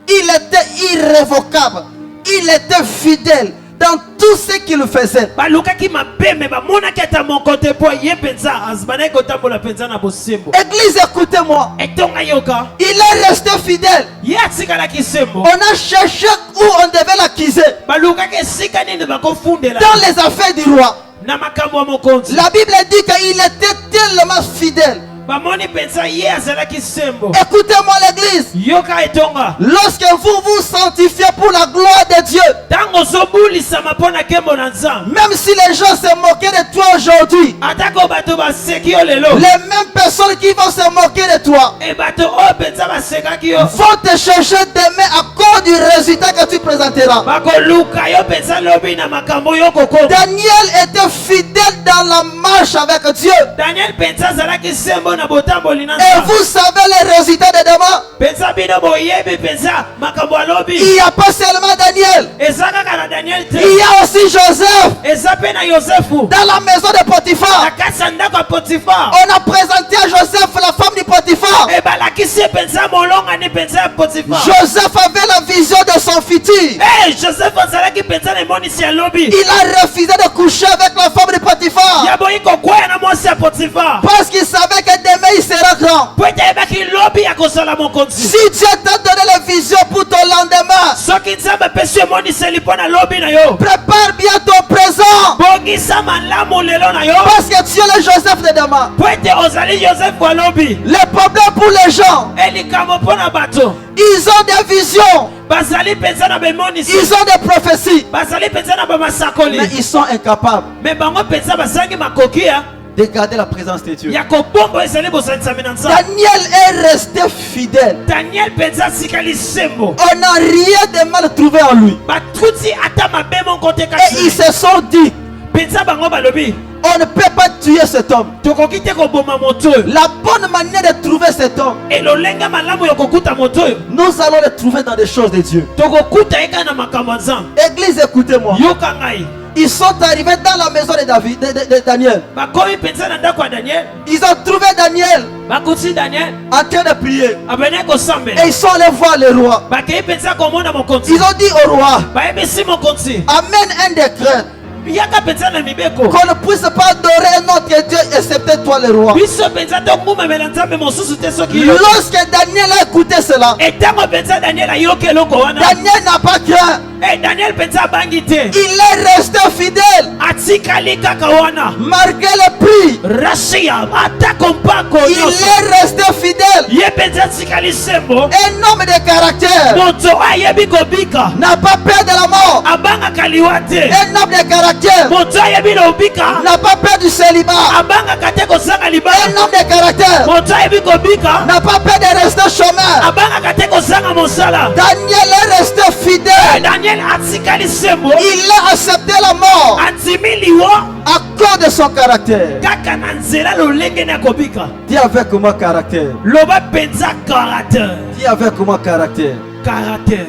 Il était irrévocable. Il était fidèle dans tout ce qu'il faisait. Balukaki mapeme bamonaki ata monkote po ye penza azbanaki kotambola penza na bosembo. Église, écoutez-moi. Etonga yoka. Il est resté fidèle. Ye atikalaki sembo. On a cherché où on devait l'accuser. Balukaki esika nini bakofundela Dans les affaires du roi. na makambo ya mokonzi. La Bible dit qu'il était tellement fidèle. Bamoni penza ye azalaki sembo. Écoutez-moi l'église. Yoka etonga. Lorsque vous vous sanctifiez pour la gloire de Dieu, Tango zobulisama mpona nkembo na Nzambe. même si les gens se moquaient de toi aujourd'hui, Atako bato baseki yo lelo. les mêmes personnes qui vont se moquer de toi E bato oyo penza basekaki yo. vont te chercher demain à cause du résultat que tu présenteras. Bakoluka yo penza lobi na makambo yo kokoma. Daniel était fidèle dans la marche avec Dieu. Daniel penza azalaki sembo na botamboli na Et Nzambe. vous savez les résultats de demain. Penza bino boyebi penza makambo alobi. Il n'y a pas seulement Daniel. Eza kaka na Daniel te. Il y a aussi Joseph Eza pe na Yosefu. dans la maison de Na Potiphar. kati ya ndako ya Potifar. On a présenté à Joseph la femme du Potiphar. E balakisi ye penza molonga ni penza ya Potifar. Joseph avait la vision de son futur. Eh, Joseph azalaki penza na emonisi ya lobi. Il a refusé de coucher avec la femme de Potiphar Ya boyi kokwea na mwasi ya Potifar. parce qu'il savait que demain il sera grand. Po ete ayebaki lobi ya kozala mokonzi. Si Dieu t'a donné la vision pour ton lendemain, Soki Nzambe apesi yo emoniseli mpo na lobi na yo. prépare bien ton présent Bongisa malamu lelo na yo. parce que tu es le Joseph de demain. Po ete ozali Joseph wa lobi. Le problème pour les gens, E likambo mpo na bato. ils ont des visions, Bazali penza na bemonisi. ils ont des prophéties, Bazali penza na bamasakoli. mais ils sont incapables Me bango penza basangi makoki ya. de garder la présence de Dieu. Ya kobombo ezali bosanisami na Nzambe. Daniel est resté fidèle. Daniel penza asikali sembo. On n'a rien de mal trouvé en lui. Batuti ata mabe moko te Et kasi. ils se sont dit, Penza bango balobi. on ne peut pas tuer cet homme. Tokoki te koboma moto oyo. La bonne manière de trouver cet homme, Elolenge malamu ya kokuta moto oyo. nous allons le trouver dans des choses de Dieu. Tokokuta ye kaka na makambo ya Nzambe. Église, écoutez-moi. Yoka ngai. Ils sont arrivés dans la maison de David, de Daniel. Bakomi penza na ndako ya Daniel. Ils ont trouvé Daniel Bakuti Daniel. en train de prier. Abene Et kosambela. ils sont allés voir le roi. Bakei penza komona mokonzi. Ils ont dit au roi, Bayebisi mokonzi. amène un décret Yaka penza na mibeko. qu'on ne puisse pas adorer un autre Dieu excepté toi le roi. Biso penza tokumamela Nzambe mosusu te soki yo. Lorsque Daniel a écouté cela, Etango penza Daniel ayoki eloko wana. Daniel n'a pas craint. Eh, Daniel penza abangi te. Il est resté fidèle Atikali kaka wana. malgré le prix. Rasia atako mpako Il nyonso. est resté fidèle. Ye penza atikali sembo. Un homme de caractère Moto ayebi kobika. n'a pas peur de la mort. Abangaka liwa te. Un homme de caractère Moto ayebi lobika. n'a pas peur du célibat. Abangaka te kozanga Un libala. homme de caractère Moto ayebi kobika. n'a pas peur de rester chômeur. Abangaka te kozanga mosala. Daniel est resté fidèle. Daniel atikali sembo. Il a accepté la mort Andimi liwa. à cause de son caractère. Kaka na nzela lolenge na kobika. Dis avec moi caractère. Loba penza caractère. Dis avec moi caractère. Caractère.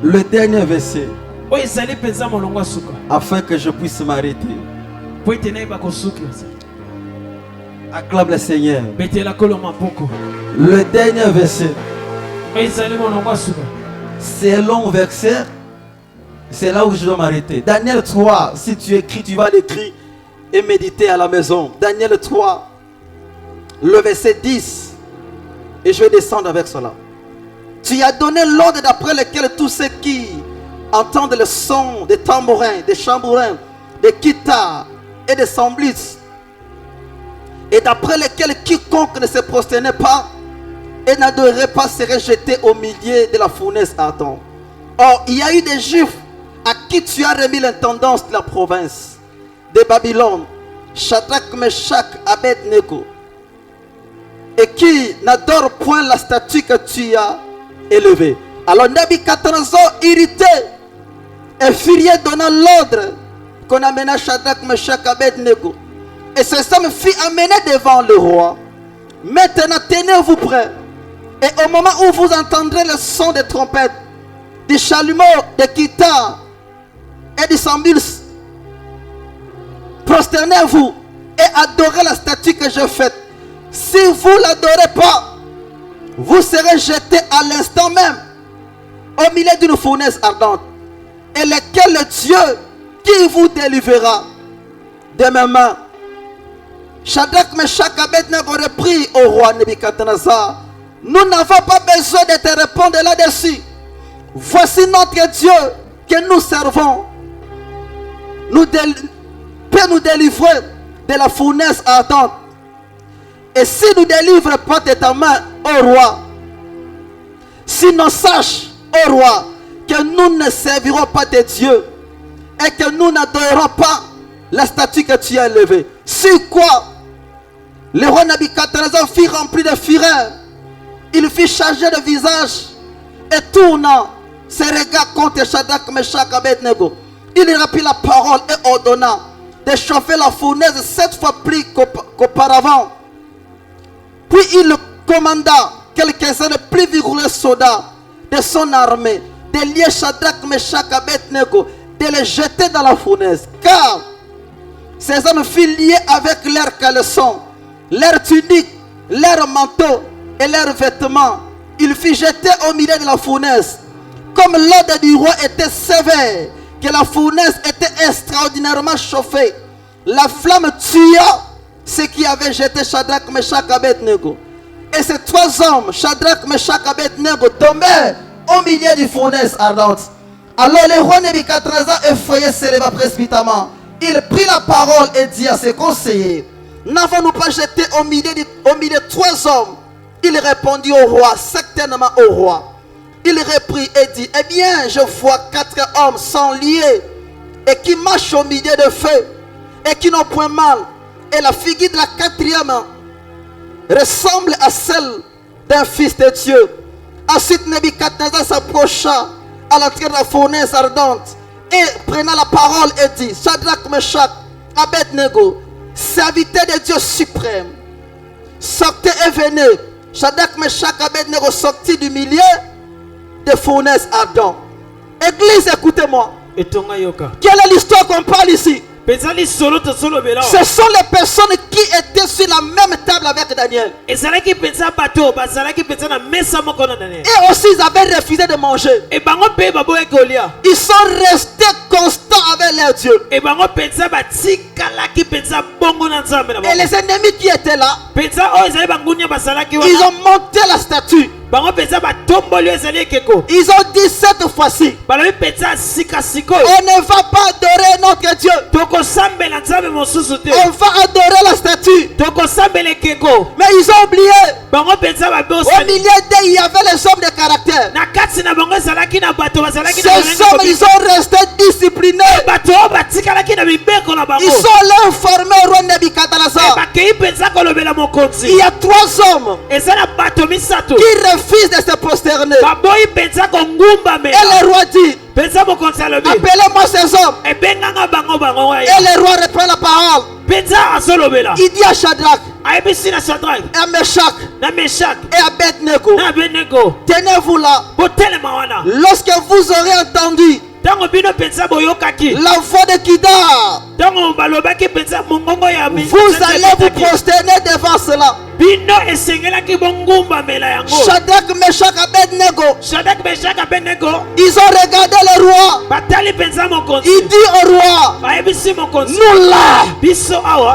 Le dernier verset, Oyo ezali penza molongo suka. afin que je puisse m'arrêter. Po ete nayeba kosuki. Acclame le Seigneur. Betela kolo mapoko. Le dernier verset, Oyo ezali molongo suka. c'est un long verset. C'est là où je dois m'arrêter. Daniel 3, si tu écris, tu vas l'écrire et méditer à la maison. Daniel 3, le verset 10. Et je vais descendre avec cela. Tu as donné l'ordre d'après lequel tous ceux qui entendent le son des tambourins, des chambourins, des guitares et des cymbales, et d'après lequel quiconque ne se prosternait pas et n'adorerait pas serait jeté au milieu de la fournaise ardente. Or, il y a eu des Juifs à qui tu as remis l'intendance de la province de Babylone, Shadrach, Meshach, Abednego, et qui n'adorent point la statue que tu as élevée. Alors Nebuchadnezzar, irrité et furieux, donna l'ordre qu'on amena Shadrach, Meshach, Abednego. Et ces hommes furent amenés devant le roi. Maintenant, tenez-vous prêts. Et au moment où vous entendrez le son des trompettes, des chalumeaux, des guitares et des cymbales, prosternez-vous et adorez la statue que j'ai faite. Si vous ne l'adorez pas, vous serez jetés à l'instant même au milieu d'une fournaise ardente. Et lequel le Dieu qui vous délivrera de mes mains? Shadrach, Meshach, Abednego reprit au roi Nebuchadnezzar: nous n'avons pas besoin de te répondre là-dessus. Voici notre Dieu que nous servons. Peut nous délivrer de la fournaise ardente. Et si nous ne délivre pas de ta main, ô roi, sinon sache, ô roi, que nous ne servirons pas de Dieu et que nous n'adorerons pas la statue que tu as élevée. Sur quoi le roi Nebuchadnezzar fut rempli de fureur. Il fut chargé de visage et tournant ses regards contre Shadrach, Meshach, Abednego, il reprit la parole et ordonna de chauffer la fournaise 7 fois plus qu'auparavant. Puis il commanda quelques-uns des plus vigoureux soldats de son armée de lier Shadrach, Meshach, Abednego, de les jeter dans la fournaise. Car ces hommes furent liés avec leurs caleçons, leurs tuniques, leurs manteaux et leurs vêtements. Ils furent jetés au milieu de la fournaise. Comme l'ordre du roi était sévère, que la fournaise était extraordinairement chauffée, la flamme tua ceux qui avaient jeté Shadrach, Meshach, Abednego. Et ces 3 hommes, Shadrach, Meshach, Abednego, tombèrent au milieu du fournaise ardente. Alors le roi Nebuchadnezzar, effrayé, se leva précipitamment. Il prit la parole et dit à ses conseillers: n'avons-nous pas jeté au milieu de 3 hommes? Il répondit au roi: certainement au roi. Il reprit et dit: eh bien, je vois 4 hommes sans liés et qui marchent au milieu de feu et qui n'ont point mal. Et la figure de la 4e ressemble à celle d'un fils de Dieu. Ensuite, Nebuchadnezzar s'approcha à l'entrée de la fournaise ardente et prenant la parole et dit: Shadrach, Meshach, Abednego, serviteurs de Dieu suprême, sortez et venez. Shadrach, Meshach, Abednego sortit du milieu de fournaise ardente. Église, écoutez-moi. Quelle est l'histoire qu'on parle ici? Ce sont les personnes qui étasont sur la même table avec Daniel. Et aussi ils avaient refusé de manger. Ils sont restés constants avec leur Dieu. Et les ennemis qui étaient là, ils ont monté la statue. Ils ont dit cette fois-ci, on ne va pas adorer notre Dieu. On va adorer la statue. Mais ils ont oublié, au milieu d'eux il y avait les hommes de caractère. Ces hommes, ils sont restés disciplinés. Ils sont allés informer au roi Nebuchadnezzar. Il y a 3 hommes qui refusent de se prosterner. Et le roi dit: appelez-moi ces hommes. Et le roi reprend la parole. Il dit à Shadrach, et à Meshach et à Abednego: tenez-vous là. Lorsque vous aurez entendu la voix de Kidar, vous allez vous prosterner devant cela. Shadrach, Meshach, Abednego, ils ont regardé le roi. Il dit au roi: nous là,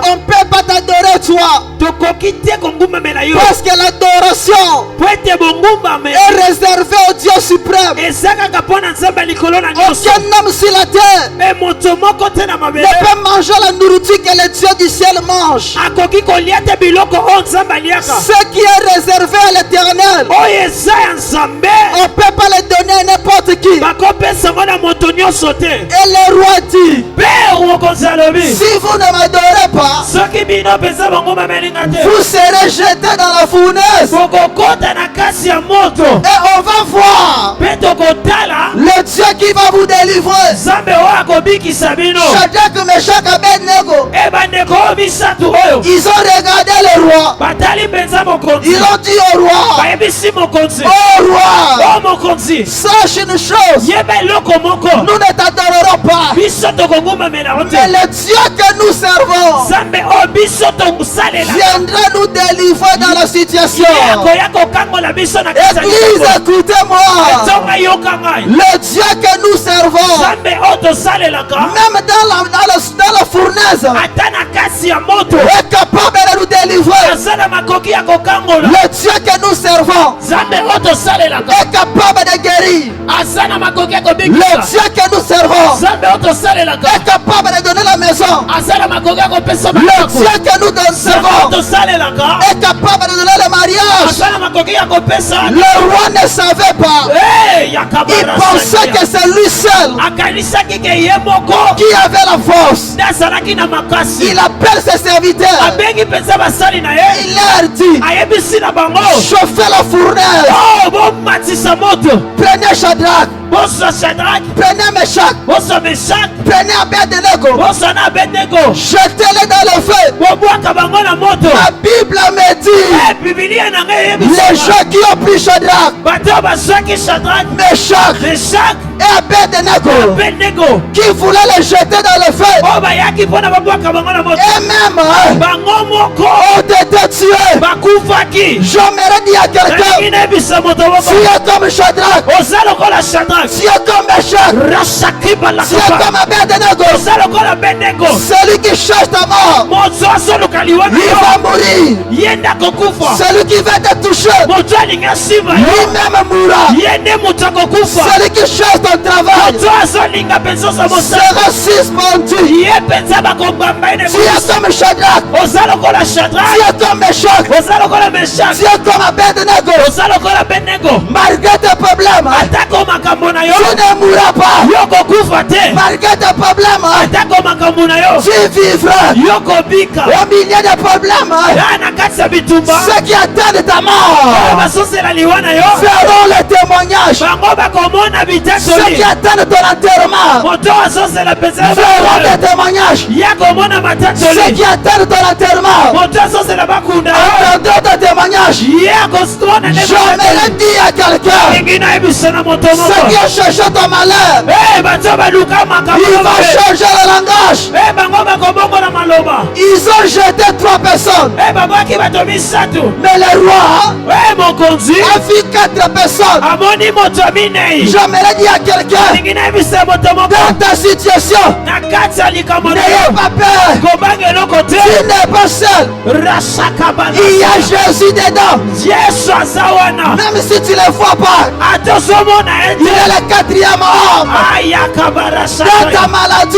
on ne peut pas t'adorer toi. tokoki te kongumamela yo Parce que l'adoration po ete bongumbame est réservée au Dieu suprême. eza kaka mpo na nzambe ya likolo na nyonso. Aucun homme sur la terre E moto moko te na ne mabele peut manger la nourriture que le Dieu du ciel mange. akoki kolia te biloko oyo nzambe aliaka. Ce qui est réservé à l'éternel, oyo eza ya nzambe on ne peut pas le donner à n'importe qui. bakopesa ngo na moto nyonso te. Et le roi dit, mpe mokonzi alobi si vous ne m'adorez pas, soki bino mpenza bangumamelinga te vous serez jetés dans la fournaise. bokokota na kasi ya moto Et on va voir mpe tokotala le Dieu qui va vous délivrer. nzambe oyo akobikisa bino. Shadrach, Meshach, Abednego, e bandeko oyo misatu oyo ils ont regardé le roi. batali mpenza mokonzi Ils ont dit au roi, bayebisi mokonzi oh roi, o mokonzi sache une chose, yeba eloko moko nous ne t'adorerons pas. biso tokongumamela o te. Mais le Dieu que nous servons nzambe oyo biso tokosalela viendra nous délivrer dans la situation. ye akoya kokangola biso na kati ya Église, likambo. écoutez-moi. nzonga yoka ngai Le Dieu que nous servons, nzambe oyo tosalelaka même dans la fournaise, ata na kasi ya moto est capable de nous délivrer. aza na makoki ya kokangola. Le Dieu que nous servons nzambe oyo tosalelaka est capable de guérir. aza na makoki ya Le kobikisa. Dieu que nous servons nzambe oyo tosalelaka est capable de donner la maison. aza na makoki ya kopesa Le bakako. Dieu que nous nzambe oyo servons tosalelaka est capable de donner le mariage. aza na makoki ya kopesa. Le roi ne savait pas. Eh, Il pensait que c'est lui seul akanisaki ke ye moko qui avait la force. nde azalaki na makasi. Il appelle ses serviteurs. abengi mpenza basali na ye Il leur dit, ayebisi na bango chauffez la fournaise. o bomatisa moto Prenez Shadrach, boswa Shadrach, prenez Meshach, boswa Meshak, prenez Abednego. boswa na Abednego, Jetez-les dans le feu. bobwaka bango na moto. La Bible me dit, bibilia na ngai les eyebisaka gens qui ont pris Shadrach, bato oyo bazwaki Shadrach, Meshach Meshak, et Abednego, Abednego qui voulaient les jeter dans le feu, oyo bayaki mpo na babwaka bango na moto. et même bango moko ont été tués. bakufaki. J'aimerais dire à nalingi quelqu'un, nayebisa moto tu moko es comme Shadrach, oza lokola Shadrach, tu es comme Meshach, rasakiba tu es comme lakaba, Abednego. oza lokola Abednego. Celui qui cherche ta mort, moto azoluka liwa na il yo va mourir. ye nde akokufa. Celui qui va te toucher, moto alingi asimba yo lui-même mourra. ye nde moto akokufa. Celui qui cherche ton travail moto azolinga mpenza oza mosala sera suspendu. ye mpenza bakobamba ye Tu es comme Shadrach, oza lokola tu Shadrach, es comme Meshach, oza lokola Meshak, tu es comme Abednego. oza lokola Abednego. Malgré tes problèmes, atako makambo na yo tu ne mourras pas. yo kokufa te. Malgré tes problèmes, atako makambo na yo tu vivras. yo kobika. Au milieu des problèmes, ya na kati ya bitumba ceux qui attendent ta oyo mort bazosela liwa na yo feront le témoignage. bango bakomona Ceux bitatoli. qui attendent ton enterrement moto azosela mpenza feront des témoignages. ya komona Ceux matatoli. qui attendent ton enterrement moto azosela bakunda attendront ton témoignage. ya kositona J'aimerais dire à quelqu'un, lingi nayebisa na moto ceux moko qui ont cherché ton malheur, bato baluka makambo ils na vont mabe. changer le langage. bango bakobongola maloba. Ils ont jeté 3 personnes. babwaki bato misatu. Mais le roi mokonzi a vu 4 personnes. amoni moto minei. J'aimerais dire à quelqu'un, lingi nayebisa moto moko dans ta situation, na kati ya likambo na n'ayez yo pas peur. kobanga eloko te. Tu n'es pas seul. rasakabana Il y a Jésus dedans. yesu aza wana. Même si tu ne le vois pas, atozomona il ete est le 4e homme. ayakabarasaka Dans ta maladie,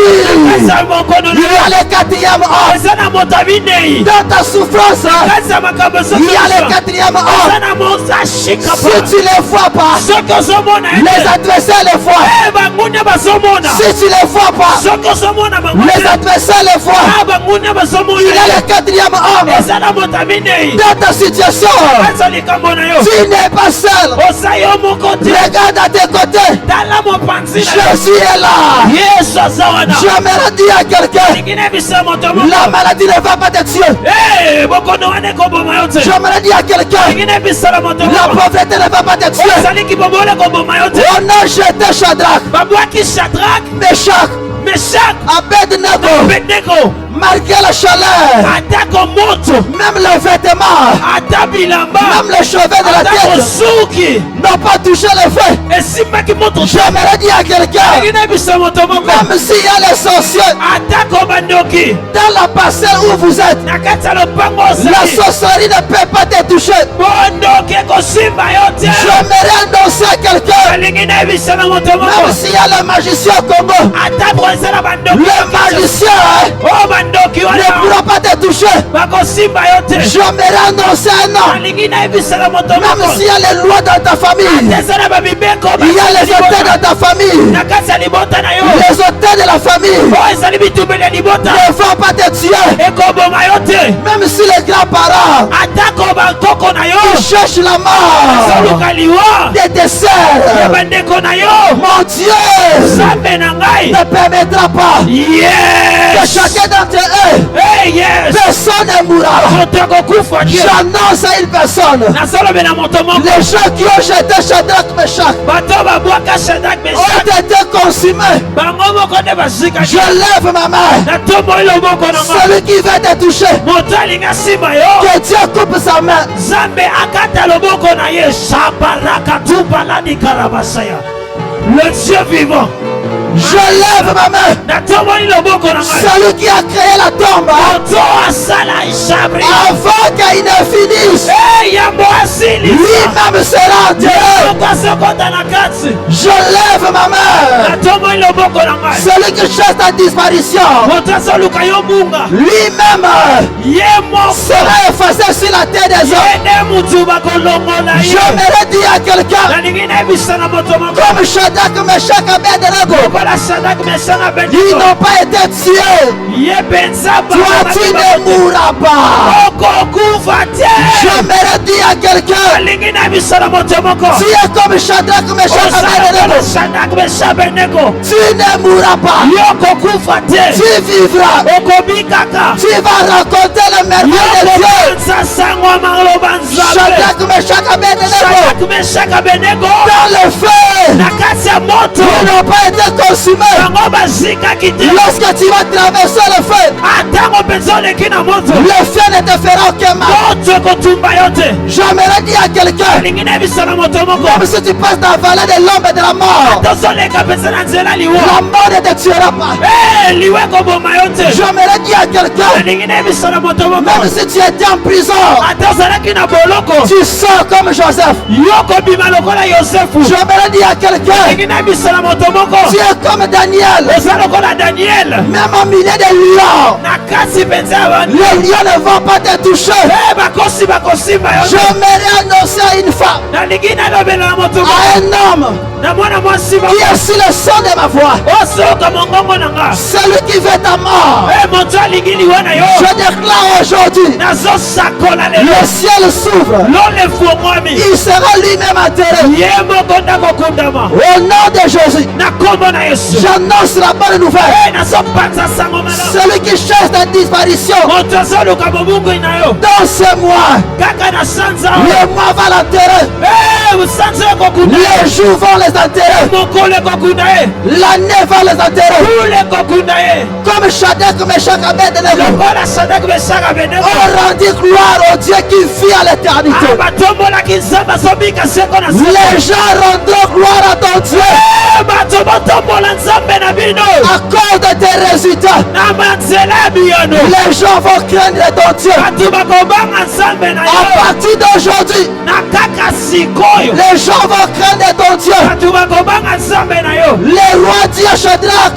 eza mokono il y a na le 4e homme. eza na moto minei. Dans ta souffrance, kati ya makambo il y a le 4e eza homme. na moto ashika Si tu ne le vois pas, soki ozomona les ete adversaires le voient. bangunia bazomona. Si tu ne le vois pas, soki ozomona les bangunia adversaires le voient. bangunia Il bazomona est le 4e homme. eza na moto minei. Dans ta situation, kati ya likambo na yo tu n'es pas seul. oza yo moko te. Regarde à tes côtés. tala mopanzi na yo. Jésus est là. yesu aza wana. J'aimerais dire à quelqu'un, lingi nayebisa moto la moko maladie ne va pas te tuer. bokono wana ekoboma yo te. J'aimerais dire à quelqu'un, lingi nayebisa na moto la moko pauvreté ne va pas te tuer. ozali kibomo wana ekoboma yo te. On a jeté Shadrach, babwaki Shadrach, Meshach Meshak, Meshach, Abednego, malgré la chaleur, atako moto, même les vêtements, ata bilamba, même les cheveux de la atako tête suki, n'ont pas touché le feu. esimaki moto. J'aimerais dire à quelqu'un, Alingina bisa moto moko, même s'il y a les sorciers atako bandoki, dans la parcelle où vous êtes, nakati ya lopango la ozali, sorcellerie ne peut pas te toucher. bondoki ekosimba yo te. J'aimerais annoncer à quelqu'un, Alingina bisa na moto moko, même s'il y a le magicien au Congo, ata bozala bandoki, le magicien oh bandoki ne wana pourra pas te toucher. bakosimba yo te. J'aimerais annoncer un nom, Alingina bisa na moto même moko, s'il y a les lois dans ta famille, ezala bamibeko, il y a les hôtels dans ta famille, nakati ya libota na yo, les hôtels de la famille oyo ezali bitumbeli ya libota ne vont pas te tuer. ekoboma yo te. Même si les grands-parents atako bankoko na yo ils cherchent la mort azoluka liwa de tes ya sœurs, bandeko na yo, mon Dieu nzambe na ngai, ne permettra pas que yes, chacun d'entre eux, hey yes, personne ne mourra. moto akokufa te. J'annonce à une personne, nazolobela moto moko, les gens qui ont jeté Shadrach, Meshach bato babwaka Shadrach ont Meshach été consumés. bango moko nde bazika Je lève ma main. natomboyi loboko na ngai, Celui qui veut te toucher, moto alinga nsima yo, que Dieu coupe sa main. nzambe akata loboko na ye, shabalaka tubalani karabasaya, le Dieu vivant, Je lève ma main. natomboyi loboko na ngai, Celui qui a créé la tombe moto asala ishabri, avant qu'il ne finisse, yambo asili lui-même sera enterré. okasokota na kati, Je lève ma main. natomboyi loboko na ngai, Celui qui cherche ta disparition, moto azoluka yo munga, lui-même ye moko sera effacé sur la terre des hommes. ye nde mutu bakolongola ye. J'aimerais dire à quelqu'un, nalingi nayebisa na moto moko comme Shadrach, Meshach, Abednego, lokola Shadrach, Meshach na ils Abednego, n'ont pas été tués. ye penza Toi, tu ne mourras pas. okokufa te. J'aimerais dire à quelqu'un, nalingi nayebisa na moto moko tu es comme Shadrach, Meshach, Abednego. Shadrach, Meshach, Abednego, Tu ne mourras pas. yo okokufa te, Tu vivras. okobikaka, Tu vas raconter le merveille de Dieu. yokobanza sango maloba nzambe. Shadrach, Meshach, Abednego, Shadrach, Meshach, Abednego dans le feu, na kati ya moto ils n'ont pas été consumés. bango bazikaki te. Lorsque tu vas traverser le feu, atango mpenza oleki na moto le feu ne te fera aucun mal. moto ekotumba yo te. J'aimerais dire à quelqu'un, alingi nayebisa na moto moko même si tu passes dans la vallée de l'ombre et de la mort, tozoleka mpenza na nzela liwa la mort ne te tuera pas. liwa ekoboma yo te. J'aimerais dire à quelqu'un, alingi nayebisa na moto moko même si tu étais en prison, ata ozalaki na boloko tu sors comme Joseph. yo kobima lokola yosefu. J'aimerais dire à quelqu'un, alingi nayebisa na moto moko tu es comme Daniel, oza lokola daniel même au milieu des lions, na kasi mpenza ya bantu les lions ne vont pas te toucher. bakosi bakosimba yo te. J'aimerais annoncer à une femme, nalingi nalobela na moto moko à un homme na mwana mwasi qui est sur le son de ma voix, osoka mongongo na nga celui qui veut ta mort. moto alingi liwa na yo Je déclare aujourd'hui, nazosakola lelo le ciel s'ouvre, lolefungwami il sera lui-même enterré. ye moko ndakokundama Au nom de Jésus, na kombo na yesu. j'annonce la bonne nouvelle. nazopanza sango malamu. Celui qui cherche ta disparition moto azoluka mobungwi na yo dans ce mois, kaka na sanza le mois va l'enterrer, sanza ekokunda ye, les jours vont les enterrer, mokolo ekokunda ye, l'année va les enterrer. kule ekokunda ye. Comme Shadrach, Meshach, Abednego lokola Shadrach, Meshach, Abednego ont rendu gloire au Dieu qui vit à l'éternité. batombolaki nzambe azobika seko na seko. Les gens rendront gloire à ton Dieu bato botombola nzambe na bino à cause de tes résultats. na manzela ya biyono. Les gens vont craindre ton Dieu. bato bakobanga nzambe na À yo partir d'aujourd'hui, na kaka sikoyo. les gens vont craindre ton Dieu. bato bakobanga nzambe na yo. Le roi Dieu Shadrach,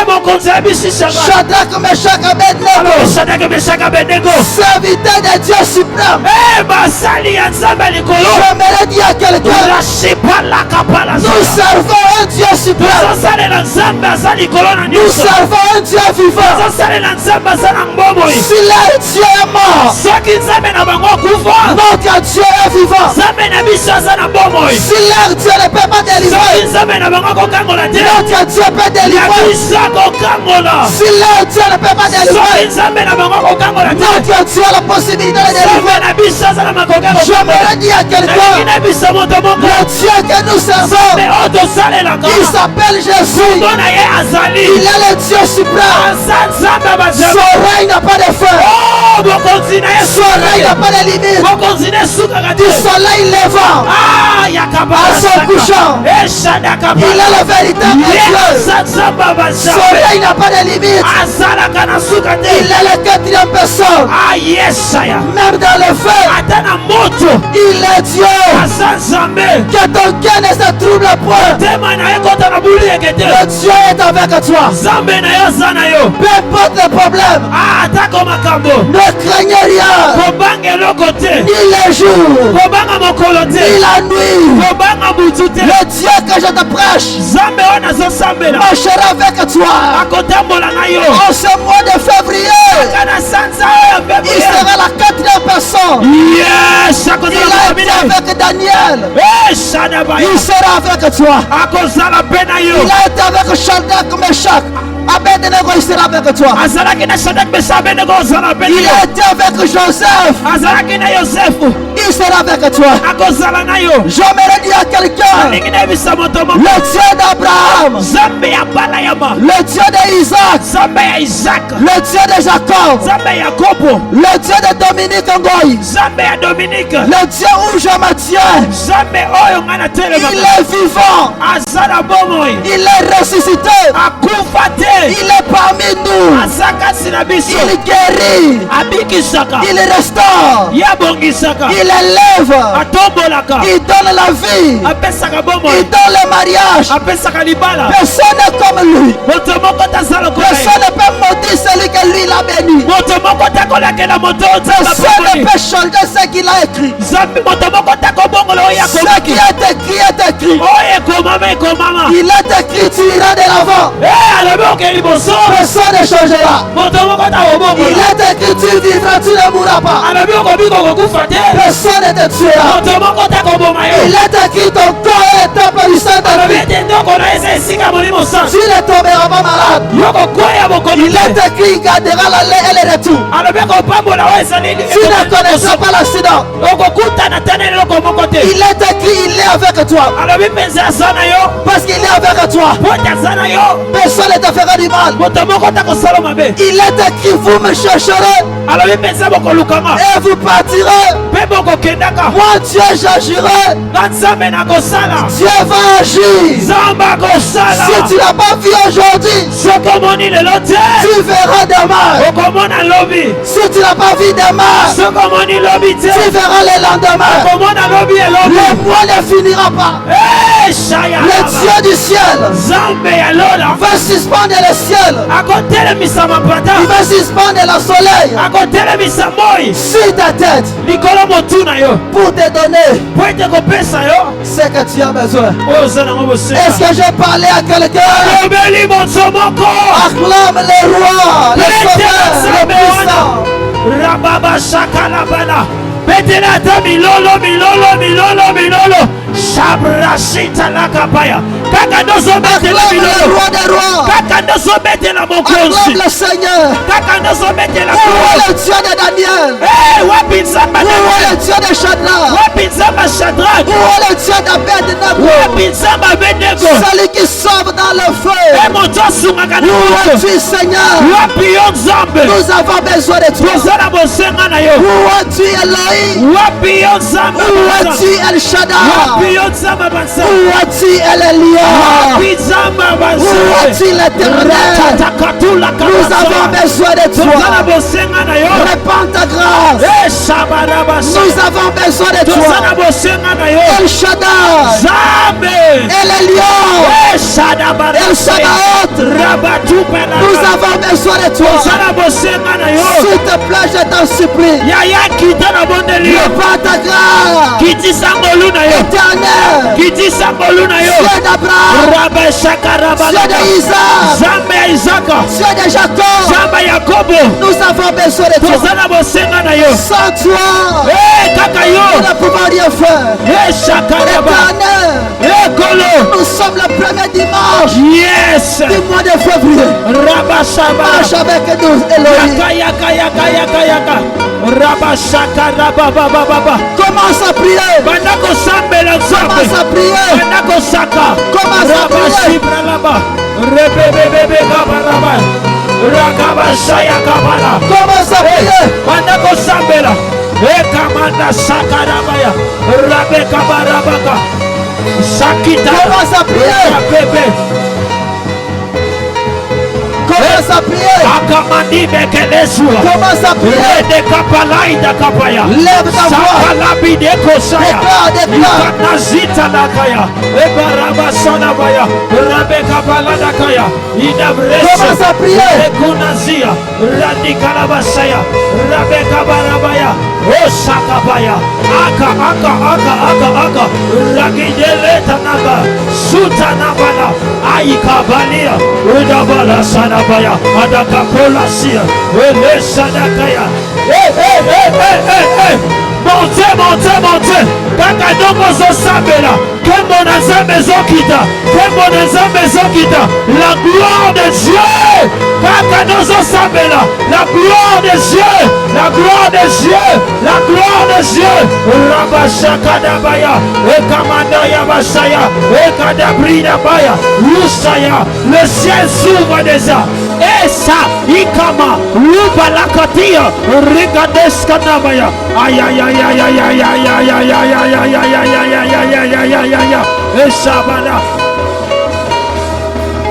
mokonzi ya bisisaka Shadrach, Meshach, Abednego, Shadrach, Meshach, Abednego, serviteur de Dieu suprême. basali ya nzambe ya likolo J'aimerais dire à quelqu'un, rashipalakapala nous servons un Dieu suprême. tozosalela nzambe aza likolo na Nous nyonso. servons un Dieu vivant. tozosalela nzambe aza na mbomoi. Si leur Dieu est mort, soki nzambe na bango akufa notre Dieu est vivant. nzambe na biso aza na bomoi. Si leur Dieu ne peut pas soki délivrer, nzambe na bango akokangola te notre Dieu peut na délivrer. biso akokangola. Si leur Dieu ne peut pas soki délivrer, nzambe na bango akokangola te notre Dieu a la possibilité de délivrer. nzambe na biso aza na makoka J'aimerais dire à quelqu'un, nayebisa moto moko Le Dieu que nous servons, nzambe oyo tosalelaka il s'appelle Jésus. kombo na ye azali Il est le Dieu suprême. aza nzambe ya Son bajamaa règne n'a pas de fin. Oh, bokonzi na ye Son règne n'a pas de limite. bokonzi na esukaka Du te soleil levant Ah, yakaba à son couchant, eshadakaba il est le véritable ye Dieu. aza nzambe ya Son bajamaa règne n'a pas de limite. azalaka na suka Il te est la quatrième personne. Ah, yesaya Même dans le feu, ata na moto il est Dieu. aza nzambe Que ton cœur ne se trouble point. tema na ye kota na buliyeke te Le Dieu est avec toi. nzambe na yo aza na yo Peu importe le problème, atako makambo ne craignez rien. kobanga eloko te Ni le jour, kobanga mokolo ni te la nuit. kobanga butu te Le Dieu que je te prêche nzambe oyo nazosambela marchera avec toi. akotambola na yo En ce mois de février, kana sanza oyo il februye sera la quatrième personne. yes Il akozala a été mokabine avec Daniel. eshadabaya Il sera avec toi. akozala mpe na yo Il a été avec Shadrach, Meshach. Abednego, il sera avec toi. azalaki na shadak mesa abenego ozala mpe na Il yo a été avec Joseph. azalaki na yosefu Il sera avec toi. akozala na yo J'aimerais dire à quelqu'un, alingi nayebisa moto moko le Dieu d'Abraham, nzambe ya balayama le Dieu d'Isaac, nzambe ya isaka le Dieu de Jacob, nzambe ya yakobo le Dieu de Dominique Ngoï, nzambe ya dominike le Dieu où je me tiens. nzambe oyo ngai Il natelemaka est vivant, aza na bomoi il est ressuscité, akufa te il est parmi nous, aza kasi na biso il guérit, abikisaka il restaure, ye abongisaka il élève, atombolaka il donne la vie, apesaka il bomoi donne le mariage. apesaka libala Personne n'est comme lui. moto moko taza lokola ye Personne ne peut maudire celui que lui l'a béni. moto moko takolakela moto oyo nzambe Personne ne apamoli peut changer ce qu'il a écrit. nzambe moto moko takobongola oyo Ce akomaki qui est écrit est écrit. oyo ekomama ekomama Il est écrit, tu iras de l'avant. alobi oke liboso Personne ne changera. moto moko Il takobongola est écrit, tu vivras, tu ne mourras pas. alobi okobika okokufa te Personne ne te tuera. moto moko takoboma Il yo est écrit, ton corps est temple du alobi Saint-Esprit. ete ndoko na eza esika molimo Tu santu ne tomberas pas malade. yo kokwea bokomi Il est te écrit, il gardera l'aller et le retour. alobi okopambola oyo ezali Tu ne connaîtras pas l'accident. okokutana te na eloko moko te Il est écrit, il est avec toi. alobi mpenza aza na yo Parce qu'il est avec toi. po te aza na yo Personne ne te fera du mal. moto moko takosala mabe Il est écrit, vous me chercherez alobi mpenza bokolukanga et vous partirez. mpe bokokendaka Moi, Dieu, j'agirai. nga nzambe nakosala Dieu va agir. nzambe akosala Si tu n'as pas vu aujourd'hui, soki omoni lelo te tu verras demain. okomona lobi Si tu n'as pas vu demain, soki omoni lobi te tu verras le lendemain. okomona lobi elobi Le mois ne finira pas. shaya Le Dieu du ciel nzambe ya lola va suspendre le ciel. akotelemisa mapata Il va suspendre le soleil akotelemisa moi sur ta tête likolo motu na yo pour te donner po ete kopesa yo ce que tu as besoin. oyo oza nango Est-ce bosenga que j'ai parlé à quelqu'un? lobeli moto moko Acclame le roi, le sauveur, le puissant. rababa shakalabala betela ata milolo shabrashita lakapaya kaka ndozobetela Acclame le milolo roi des rois. kaka ndozobetela mokonzi Acclame le Seigneur. kaka ndozobetela Où est mokonzi le Dieu de Daniel? wapi nzambe Où est Daniel? le Dieu de Shadrach? wapi nzambe Shadrach Où est le Dieu d'Abednego? wapi nzambe Abednego Celui qui sauve dans le feu. moto asungaka na Où moto es-tu, Seigneur? wapi yo nzambe Nous avons besoin de toi. toza na bosenga na yo Où es-tu, Elohim? wapi yo nzambe Où es-tu, El Shaddai? wapi yo nzambe banzambe Où es-tu, El Elyon? wapi nzambe Où banzambe es-tu, l'Éternel? tatakatula Nous avons besoin de toza na toi. bosenga na yo Répands ta grâce. shabarabasa Nous avons besoin de toza na toi. bosenga na yo El Shaddai, nzambe El Elyon, El shadabarabasa Sabaoth. rabatupela Nous avons besoin de toza toi. na bosenga na yo S'il te plaît, je t'en supplie. yaya kita na bondeli yo Répands ta grâce. kitisa ngolu na yo Éternel, kitisa ngolu na yo Dieu d'Abraham, rabashaka Dieu rabalaka d'Isaac, nzambe ya isaka Dieu de Jacob. nzambe ya yakobo Nous avons besoin de toi. toza na bosenga na yo Sans toi, kaka yo nous ne pouvons rien faire. shakaraba Éternel, Kolo. Nous sommes le premier dimanche Yes. du mois de février. Rabashaba. Marche avec nous, Elohim. Yaka. Rabashaka rabababa. Commence à prier. Bandako sambela nzambe. Commence à prier. Bandako saka. Commence à prier. Rabashibra laba. Rebebebebe kabaraba. Rakabashaya kabala. Commence à prier. Bandako sambela. Ekamanda sakarabaya. Rabe kabarabaka. Sakita. Commence à prier. Bebe. Commence à prier. Akamandi bekelesua. Commence à prier. Rede kapalaida kapaya. Lève ta voix. Sakalabi de kosaya. Déclare. Ikanazita nakaya. Ebaraba sonabaya. Rabe kapalada kaya. Commence à prier. Ekunazia. Radikalabasaya. Rabe kabarabaya. Osakabaya. Aka. Ragidele tanaga. Sutanabala. Aikabalia. Udabala sanabaya. Adakapola sia. Ele sanakaya. Hey. Montez. Kaka dongo zo sambela. Kembo na zambe zo kita. La gloire de Dieu. Kaka dozo sambela. La gloire de Dieu. Rabashaka dabaya. Ekamanda yabashaya. Ekadabrina baya. Lusaya. Le ciel s'ouvre déjà. Esa ikama. Lubalakatia. Rigadeskanabaya. Aïe. Eshabana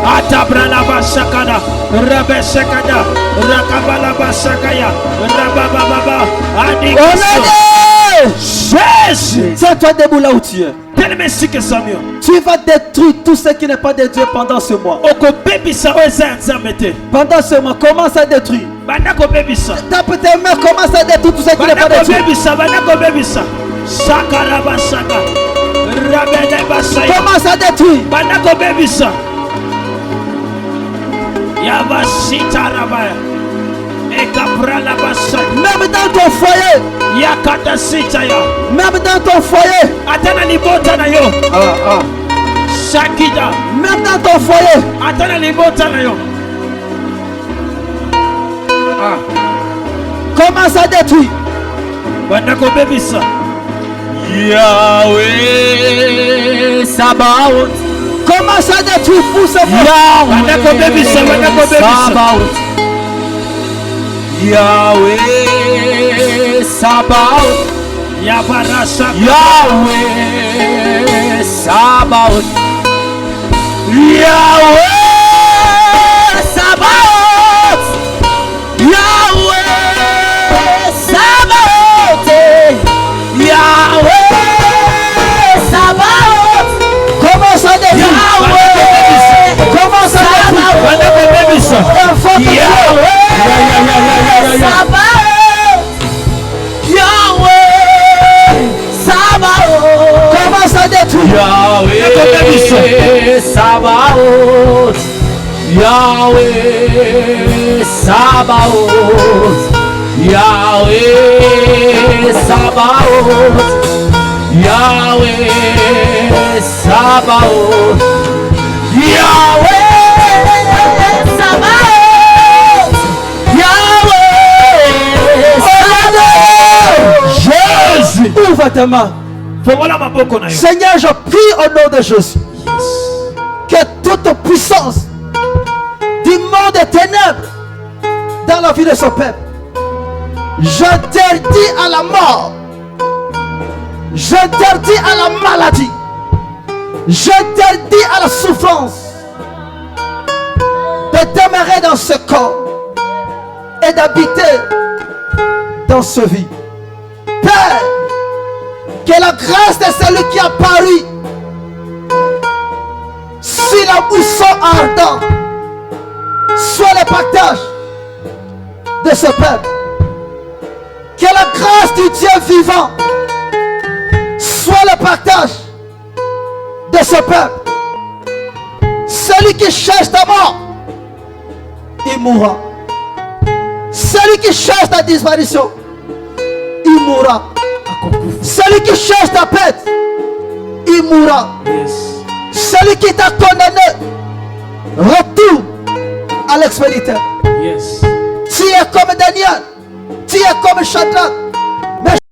Atabrana basakada Rabeshakada Rakabala basakaya Rabababa Adi Jésus. Tiens-toi debout là où tu es. Tu vas détruire tout ce qui n'est pas de Dieu pendant ce mois. Pendant ce mois, commence à détruire. Tape tes mains, commence à détruire tout ce qui n'est pas de Dieu. Commence à détruire. Même dans ton foyer. Même dans ton foyer. Même dans ton foyer. Commence à détruire. Yahweh Sabaoth. Commence à détruire pour ce mois. Yahweh Sabaoth. Yahweh Sabaoth. Yahweh Sabaoth. Yahweh Sabaoth. Yahweh Sabaoth. Yahweh Sabaoth. Commence à détruire. Commence à détruire. Yahweh Sabaoth. Commence à détruire. Yahweh Sabaoth. Yahweh Sabaoth. Yahweh Sabaoth. Yahweh Sabaoth. Yahweh Sabaoth. Yahweh Sabaoth. Jésus, ouvre tes mains. Seigneur, je prie au nom de Jésus que toute puissance du monde des ténèbres dans la vie de ce peuple, j'interdis à la mort, j'interdis à la maladie, j'interdis à la souffrance de demeurer dans ce corps et d'habiter dans ce vie. Père, que la grâce de celui qui a paru sur la mousson ardent soit le partage de ce peuple. Que la grâce du Dieu vivant soit le partage de ce peuple. Celui qui cherche ta mort, il mourra. Celui qui cherche ta disparition, il mourra. Celui qui cherche ta pète, il mourra. Celui qui t'a condamné, retourne à l'expéditeur. Yes. Tu es comme Daniel, tu es comme Shadrach.